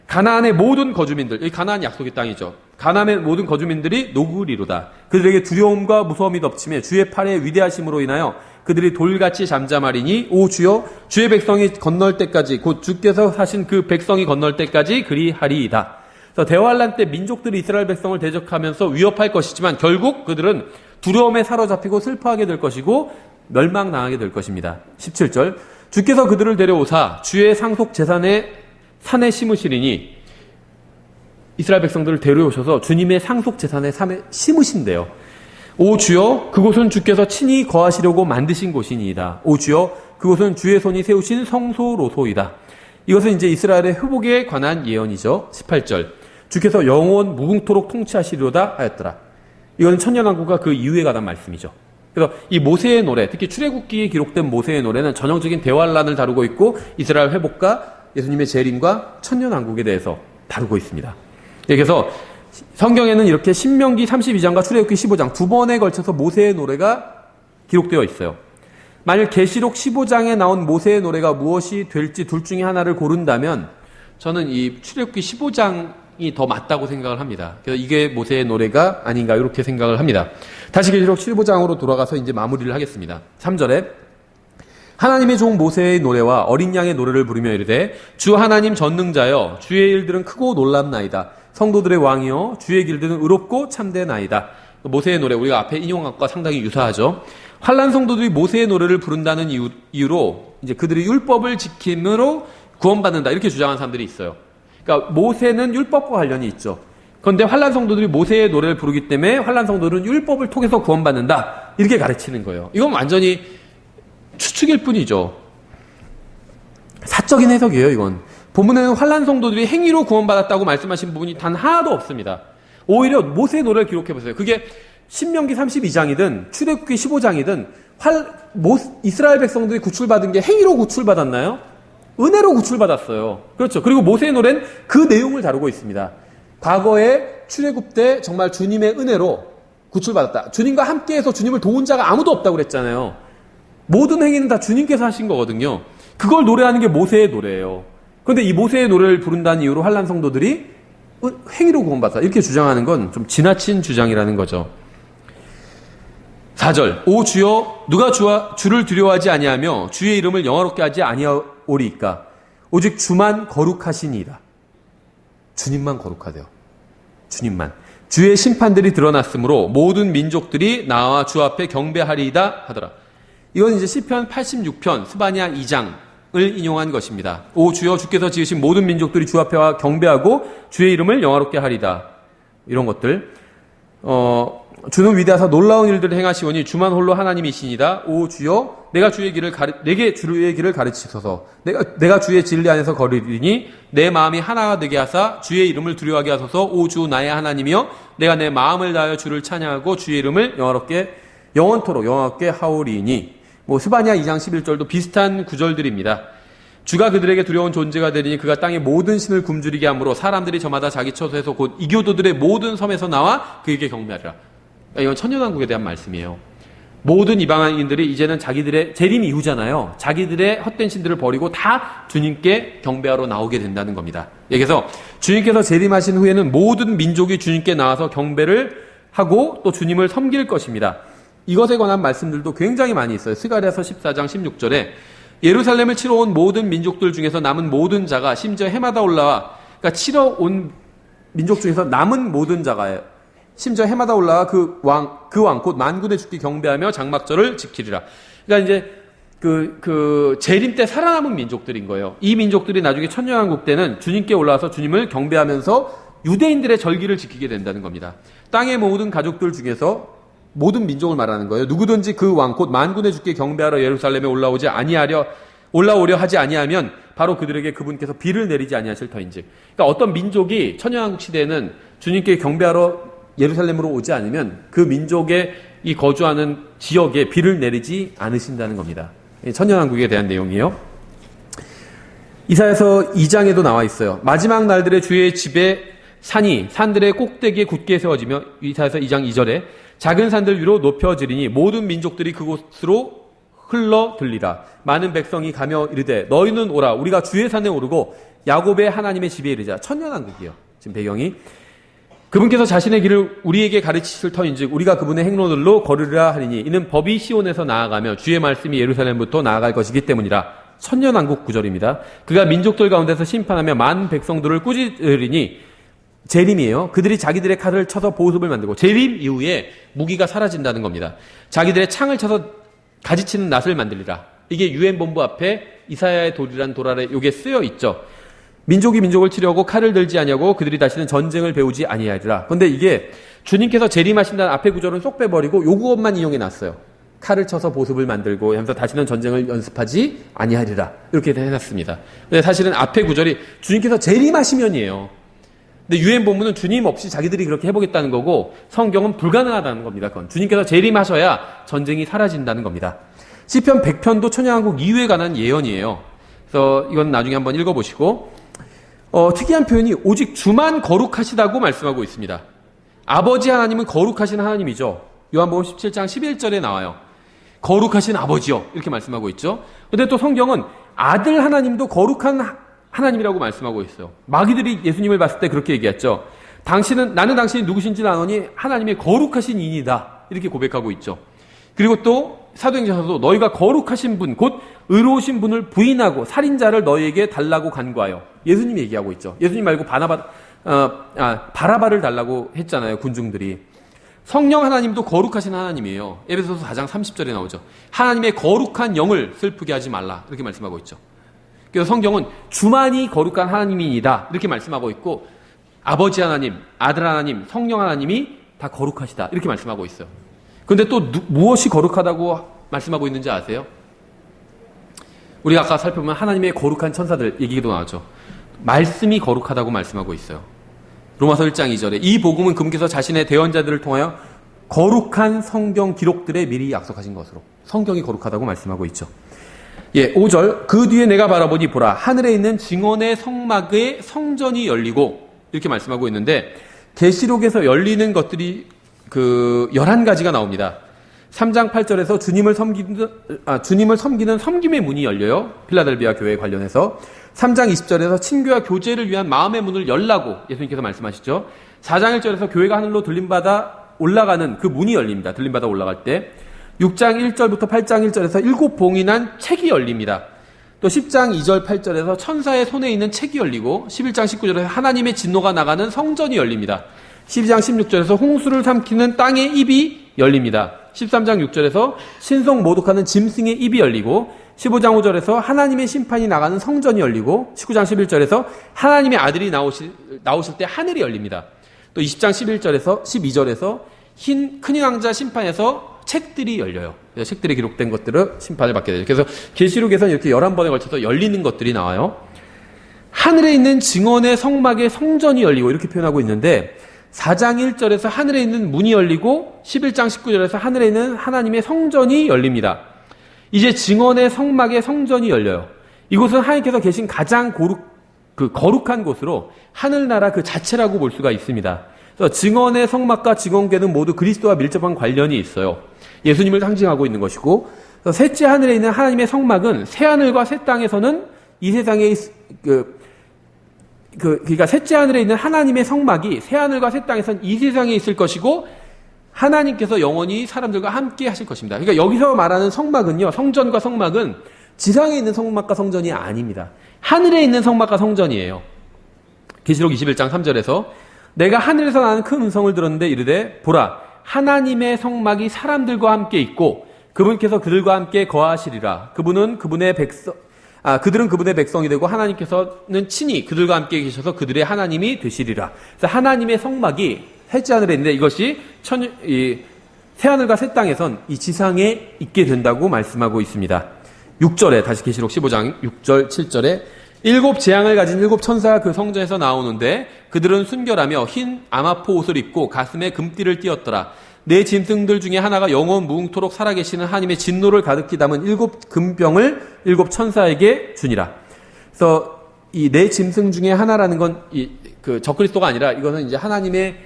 가나안의 모든 거주민들, 이 가나안 약속의 땅이죠. 가나안의 모든 거주민들이 녹으리로다. 그들에게 두려움과 무서움이 덮침에 주의 팔의 위대하심으로 인하여 그들이 돌같이 잠잠하리니 오 주여 주의 백성이 건널 때까지 곧 주께서 하신 그 백성이 건널 때까지 그리하리이다. 그래서 대환란 때 민족들이 이스라엘 백성을 대적하면서 위협할 것이지만 결국 그들은 두려움에 사로잡히고 슬퍼하게 될 것이고 멸망당하게 될 것입니다. 17절 주께서 그들을 데려오사 주의 상속 재산의 산에 심으시리니 이스라엘 백성들을 데려오셔서 주님의 상속 재산의 산에 심으신대요. 오 주여 그곳은 주께서 친히 거하시려고 만드신 곳이니이다. 오 주여 그곳은 주의 손이 세우신 성소로소이다. 이것은 이제 이스라엘의 회복에 관한 예언이죠. 18절 주께서 영원 무궁토록 통치하시리로다 하였더라. 이거는 천년왕국과 그 이후에 관한 말씀이죠. 그래서 이 모세의 노래, 특히 출애굽기에 기록된 모세의 노래는 전형적인 대환란을 다루고 있고 이스라엘 회복과 예수님의 재림과 천년왕국에 대해서 다루고 있습니다. 그래서 성경에는 이렇게 신명기 32장과 출애굽기 15장 두 번에 걸쳐서 모세의 노래가 기록되어 있어요. 만일 계시록 15장에 나온 모세의 노래가 무엇이 될지 둘 중에 하나를 고른다면 저는 이 출애굽기 15장이 더 맞다고 생각을 합니다. 그래서 이게 모세의 노래가 아닌가 이렇게 생각을 합니다. 다시 계시록 15장으로 돌아가서 이제 마무리를 하겠습니다. 3절에 하나님의 종 모세의 노래와 어린 양의 노래를 부르며 이르되 주 하나님 전능자여 주의 일들은 크고 놀랍나이다. 성도들의 왕이여 주의 길들은 의롭고 참되나이다. 모세의 노래 우리가 앞에 인용한 것과 상당히 유사하죠. 환난 성도들이 모세의 노래를 부른다는 이유로 이제 그들이 율법을 지킴으로 구원받는다 이렇게 주장하는 사람들이 있어요. 그러니까 모세는 율법과 관련이 있죠. 그런데 환난 성도들이 모세의 노래를 부르기 때문에 환난 성도들은 율법을 통해서 구원받는다 이렇게 가르치는 거예요. 이건 완전히 추측일 뿐이죠. 사적인 해석이에요. 이건 본문에는 환난 성도들이 행위로 구원받았다고 말씀하신 부분이 단 하나도 없습니다. 오히려 모세의 노래를 기록해보세요. 그게 신명기 32장이든 출애굽기 15장이든 이스라엘 백성들이 구출받은 게 행위로 구출받았나요? 은혜로 구출받았어요. 그렇죠. 그리고 모세의 노래는 그 내용을 다루고 있습니다. 과거에 출애굽 때 정말 주님의 은혜로 구출받았다. 주님과 함께해서 주님을 도운 자가 아무도 없다고 그랬잖아요. 모든 행위는 다 주님께서 하신 거거든요. 그걸 노래하는 게 모세의 노래예요. 그런데 이 모세의 노래를 부른다는 이유로 환난 성도들이 행위로 구원받았다 이렇게 주장하는 건 좀 지나친 주장이라는 거죠. 4절 오 주여 누가 주를 두려워하지 아니하며 주의 이름을 영화롭게 하지 아니하오리이까 오직 주만 거룩하시니이다. 주님만 거룩하대요. 주님만. 주의 심판들이 드러났으므로 모든 민족들이 나와 주 앞에 경배하리이다 하더라. 이건 이제 시편 86편 스바냐 2장을 인용한 것입니다. 오 주여 주께서 지으신 모든 민족들이 주 앞에 와 경배하고 주의 이름을 영화롭게 하리이다. 이런 것들. 주는 위대하사 놀라운 일들을 행하시오니 주만 홀로 하나님이시니이다. 오 주여 내게 주의 길을 가르치소서. 내가 주의 진리 안에서 걸으리니 내 마음이 하나가 되게 하사 주의 이름을 두려워하게 하소서. 오 주 나의 하나님이여 내가 내 마음을 다하여 주를 찬양하고 주의 이름을 영원토록 영화롭게 하오리니. 스바냐 2장 11절도 비슷한 구절들입니다. 주가 그들에게 두려운 존재가 되리니 그가 땅의 모든 신을 굶주리게 하므로 사람들이 저마다 자기 처소에서 곧 이교도들의 모든 섬에서 나와 그에게 경배하리라. 이건 천년왕국에 대한 말씀이에요. 모든 이방인들이 이제는 자기들의 재림 이후잖아요. 자기들의 헛된 신들을 버리고 다 주님께 경배하러 나오게 된다는 겁니다. 그래서 주님께서 재림하신 후에는 모든 민족이 주님께 나와서 경배를 하고 또 주님을 섬길 것입니다. 이것에 관한 말씀들도 굉장히 많이 있어요. 스가랴서 14장 16절에 예루살렘을 치러 온 모든 민족들 중에서 남은 모든 자가 심지어 해마다 올라와, 그러니까 치러 온 민족 중에서 남은 모든 자가 심지어 해마다 올라와 그 왕 곧 만군의 주께 경배하며 장막절을 지키리라. 그러니까 이제 그 재림 때 살아남은 민족들인 거예요. 이 민족들이 나중에 천년왕국 때는 주님께 올라와서 주님을 경배하면서 유대인들의 절기를 지키게 된다는 겁니다. 땅의 모든 가족들 중에서 모든 민족을 말하는 거예요. 누구든지 그 왕 곧 만군의 주께 경배하러 예루살렘에 올라오려 하지 아니하면 바로 그들에게 그분께서 비를 내리지 아니하실 터인지. 그러니까 어떤 민족이 천년왕국 시대에는 주님께 경배하러 예루살렘으로 오지 않으면 그 민족의 이 거주하는 지역에 비를 내리지 않으신다는 겁니다. 천년왕국에 대한 내용이에요. 이사야서 2장에도 나와 있어요. 마지막 날들의 주의 집에 산들의 꼭대기에 굳게 세워지며, 이사야서 2장 2절에 작은 산들 위로 높여지리니 모든 민족들이 그곳으로 흘러 들리라. 많은 백성이 가며 이르되 너희는 오라. 우리가 주의 산에 오르고 야곱의 하나님의 집에 이르자. 천년왕국이요. 지금 배경이. 그분께서 자신의 길을 우리에게 가르치실 터인즉 우리가 그분의 행로들로 걸으리라 하리니 이는 법이 시온에서 나아가며 주의 말씀이 예루살렘부터 나아갈 것이기 때문이라. 천년왕국 구절입니다. 그가 민족들 가운데서 심판하며 많은 백성들을 꾸짖으리니, 재림이에요. 그들이 자기들의 칼을 쳐서 보습을 만들고, 재림 이후에 무기가 사라진다는 겁니다. 자기들의 창을 쳐서 가지치는 낫을 만들리라. 이게 유엔 본부 앞에 이사야의 돌이란 돌 아래 이게 쓰여 있죠. 민족이 민족을 치려고 칼을 들지 아니하고 그들이 다시는 전쟁을 배우지 아니하리라. 그런데 이게 주님께서 재림하신다는 앞에 구절은 쏙 빼버리고 요것만 인용해 놨어요. 칼을 쳐서 보습을 만들고 하면서 다시는 전쟁을 연습하지 아니하리라. 이렇게 해놨습니다. 근데 사실은 앞에 구절이 주님께서 재림하시면이에요. 근데 유엔 본문은 주님 없이 자기들이 그렇게 해보겠다는 거고, 성경은 불가능하다는 겁니다. 그건 주님께서 재림하셔야 전쟁이 사라진다는 겁니다. 시편 100편도 천년왕국 이후에 관한 예언이에요. 그래서 이건 나중에 한번 읽어보시고, 특이한 표현이 오직 주만 거룩하시다고 말씀하고 있습니다. 아버지 하나님은 거룩하신 하나님이죠. 요한복음 17장 11절에 나와요. 거룩하신 아버지요, 이렇게 말씀하고 있죠. 근데 또 성경은 아들 하나님도 거룩한 하나님이라고 말씀하고 있어요. 마귀들이 예수님을 봤을 때 그렇게 얘기했죠. 나는 당신이 누구신지는 아노니 하나님의 거룩하신 이이다, 이렇게 고백하고 있죠. 그리고 또 사도행전에서도 너희가 거룩하신 분, 곧 의로우신 분을 부인하고 살인자를 너희에게 달라고 간구하여, 예수님이 얘기하고 있죠. 예수님 말고 바라바를 달라고 했잖아요, 군중들이. 성령 하나님도 거룩하신 하나님이에요. 에베소서 4장 30절에 나오죠. 하나님의 거룩한 영을 슬프게 하지 말라, 이렇게 말씀하고 있죠. 그래서 성경은 주만이 거룩한 하나님이다, 이렇게 말씀하고 있고, 아버지 하나님, 아들 하나님, 성령 하나님이 다 거룩하시다, 이렇게 말씀하고 있어요. 그런데 또 무엇이 거룩하다고 말씀하고 있는지 아세요? 우리가 아까 살펴보면 하나님의 거룩한 천사들 얘기도 나왔죠. 말씀이 거룩하다고 말씀하고 있어요. 로마서 1장 2절에 이 복음은 그분께서 자신의 대언자들을 통하여 거룩한 성경 기록들에 미리 약속하신 것으로, 성경이 거룩하다고 말씀하고 있죠. 5절 그 뒤에 내가 바라보니 보라 하늘에 있는 증언의 성막의 성전이 열리고, 이렇게 말씀하고 있는데 계시록에서 열리는 것들이 11가지가 나옵니다. 3장 8절에서 주님을 섬기는 섬김의 문이 열려요. 필라델비아 교회 관련해서. 3장 20절에서 친교와 교제를 위한 마음의 문을 열라고 예수님께서 말씀하시죠. 4장 1절에서 교회가 하늘로 들림받아 올라가는 그 문이 열립니다. 들림받아 올라갈 때. 6장 1절부터 8장 1절에서 7봉이 난 책이 열립니다. 또 10장 2절 8절에서 천사의 손에 있는 책이 열리고 11장 19절에서 하나님의 진노가 나가는 성전이 열립니다. 12장 16절에서 홍수를 삼키는 땅의 입이 열립니다. 13장 6절에서 신성 모독하는 짐승의 입이 열리고 15장 5절에서 하나님의 심판이 나가는 성전이 열리고 19장 11절에서 하나님의 아들이 나오실 때 하늘이 열립니다. 또 20장 12절에서 큰 왕자 심판에서 책들이 열려요. 책들이 기록된 것들을 심판을 받게 되죠. 그래서 계시록에서는 이렇게 11번에 걸쳐서 열리는 것들이 나와요. 하늘에 있는 증언의 성막의 성전이 열리고 이렇게 표현하고 있는데 4장 1절에서 하늘에 있는 문이 열리고 11장 19절에서 하늘에 있는 하나님의 성전이 열립니다. 이제 증언의 성막의 성전이 열려요. 이곳은 하나님께서 계신 가장 거룩한 곳으로 하늘나라 그 자체라고 볼 수가 있습니다. 그래서 증언의 성막과 증언궤는 모두 그리스도와 밀접한 관련이 있어요. 예수님을 상징하고 있는 것이고, 셋째 하늘에 있는 하나님의 성막은 새 하늘과 새 땅에서는 이 세상에 그러니까 셋째 하늘에 있는 하나님의 성막이 새 하늘과 새 땅에서는 이 세상에 있을 것이고 하나님께서 영원히 사람들과 함께 하실 것입니다. 그러니까 여기서 말하는 성막은요, 성전과 성막은 지상에 있는 성막과 성전이 아닙니다. 하늘에 있는 성막과 성전이에요. 계시록 21장 3절에서 내가 하늘에서 나는 큰 음성을 들었는데 이르되 보라 하나님의 성막이 사람들과 함께 있고 그분께서 그들과 함께 거하시리라. 그들은 그분의 백성이 되고 하나님께서는 친히 그들과 함께 계셔서 그들의 하나님이 되시리라. 그래서 하나님의 성막이 셋째 하늘에 있는데 이것이 새 하늘과 새 땅에선 이 지상에 있게 된다고 말씀하고 있습니다. 6절에 다시 계시록 15장 6절 7절에 일곱 재앙을 가진 일곱 천사가 그 성전에서 나오는데 그들은 순결하며 흰 아마포 옷을 입고 가슴에 금띠를 띠었더라. 네 짐승들 중에 하나가 영원 무궁토록 살아계시는 하나님의 진노를 가득히 담은 일곱 금병을 일곱 천사에게 주니라. 그래서 이 네 짐승 중에 하나라는 건 적그리스도가 아니라 이거는 이제 하나님의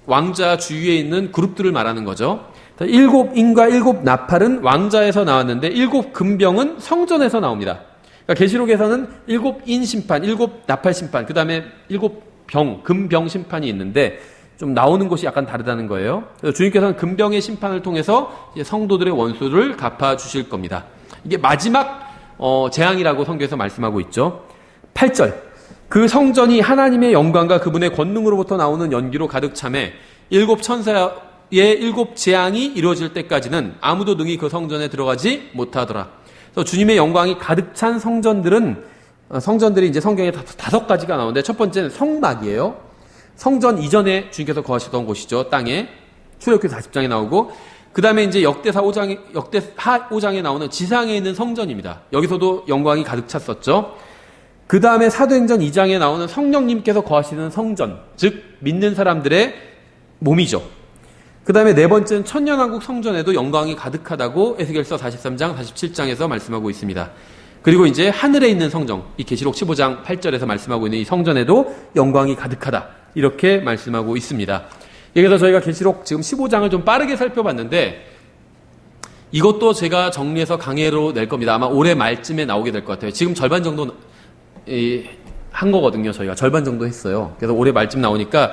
왕자 주위에 있는 그룹들을 말하는 거죠. 일곱 인과 일곱 나팔은 왕자에서 나왔는데 일곱 금병은 성전에서 나옵니다. 그러니까 계시록에서는 일곱 인 심판, 일곱 나팔 심판, 그 다음에 일곱 금병 심판이 있는데 좀 나오는 곳이 약간 다르다는 거예요. 그래서 주님께서는 금병의 심판을 통해서 이제 성도들의 원수를 갚아주실 겁니다. 이게 마지막 재앙이라고 성경에서 말씀하고 있죠. 8절 그 성전이 하나님의 영광과 그분의 권능으로부터 나오는 연기로 가득 차매 일곱 천사의 일곱 재앙이 이루어질 때까지는 아무도 능히 그 성전에 들어가지 못하더라. 그래서 주님의 영광이 가득 찬 성전들이 이제 성경에 5가지가 나오는데 첫 번째는 성막이에요. 성전 이전에 주님께서 거하시던 곳이죠. 땅에. 출애굽기 40장에 나오고 그 다음에 이제 역대하 5장에 나오는 지상에 있는 성전입니다. 여기서도 영광이 가득 찼었죠. 그 다음에 사도행전 2장에 나오는 성령님께서 거하시는 성전, 즉 믿는 사람들의 몸이죠. 그 다음에 네 번째는 천년왕국 성전에도 영광이 가득하다고 에스겔서 43장, 47장에서 말씀하고 있습니다. 그리고 이제 하늘에 있는 성전, 이 계시록 15장 8절에서 말씀하고 있는 이 성전에도 영광이 가득하다. 이렇게 말씀하고 있습니다. 그래서 저희가 계시록 지금 15장을 좀 빠르게 살펴봤는데 이것도 제가 정리해서 강해로 낼 겁니다. 아마 올해 말쯤에 나오게 될 것 같아요. 지금 절반 정도 한 거거든요. 저희가 절반 정도 했어요. 그래서 올해 말쯤 나오니까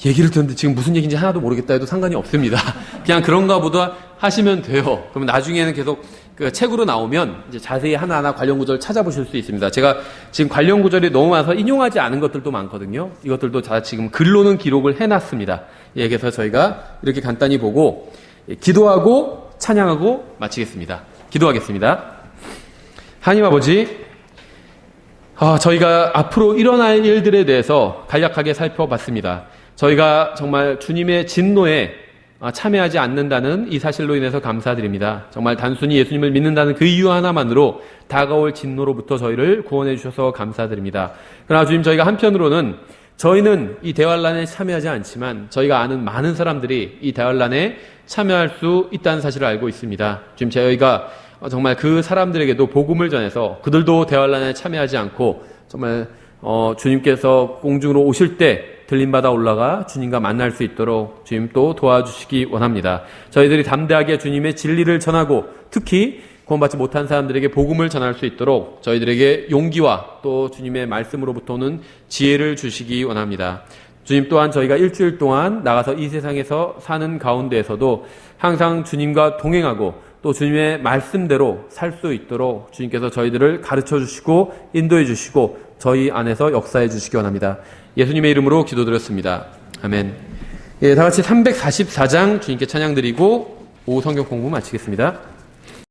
얘기를 듣는데 지금 무슨 얘기인지 하나도 모르겠다 해도 상관이 없습니다. 그냥 그런가 보다 하시면 돼요. 그러면 나중에는 계속 그 책으로 나오면 이제 자세히 하나하나 관련 구절을 찾아보실 수 있습니다. 제가 지금 관련 구절이 너무 많아서 인용하지 않은 것들도 많거든요. 이것들도 다 지금 글로는 기록을 해놨습니다. 예, 그래서 저희가 이렇게 간단히 보고 기도하고 찬양하고 마치겠습니다. 기도하겠습니다. 하나님 아버지, 저희가 앞으로 일어날 일들에 대해서 간략하게 살펴봤습니다. 저희가 정말 주님의 진노에 참여하지 않는다는 이 사실로 인해서 감사드립니다. 정말 단순히 예수님을 믿는다는 그 이유 하나만으로 다가올 진노로부터 저희를 구원해 주셔서 감사드립니다. 그러나 주님, 저희가 한편으로는 저희는 이 대환란에 참여하지 않지만 저희가 아는 많은 사람들이 이 대환란에 참여할 수 있다는 사실을 알고 있습니다. 지금 저희가 정말 그 사람들에게도 복음을 전해서 그들도 대환란에 참여하지 않고 정말 주님께서 공중으로 오실 때 들림받아 올라가 주님과 만날 수 있도록 주님 또 도와주시기 원합니다. 저희들이 담대하게 주님의 진리를 전하고 특히 구원받지 못한 사람들에게 복음을 전할 수 있도록 저희들에게 용기와 또 주님의 말씀으로부터는 지혜를 주시기 원합니다. 주님 또한 저희가 일주일 동안 나가서 이 세상에서 사는 가운데에서도 항상 주님과 동행하고 또 주님의 말씀대로 살 수 있도록 주님께서 저희들을 가르쳐 주시고 인도해 주시고 저희 안에서 역사해 주시기 원합니다. 예수님의 이름으로 기도드렸습니다. 아멘. 다 같이 344장 주님께 찬양 드리고 오후 성경 공부 마치겠습니다.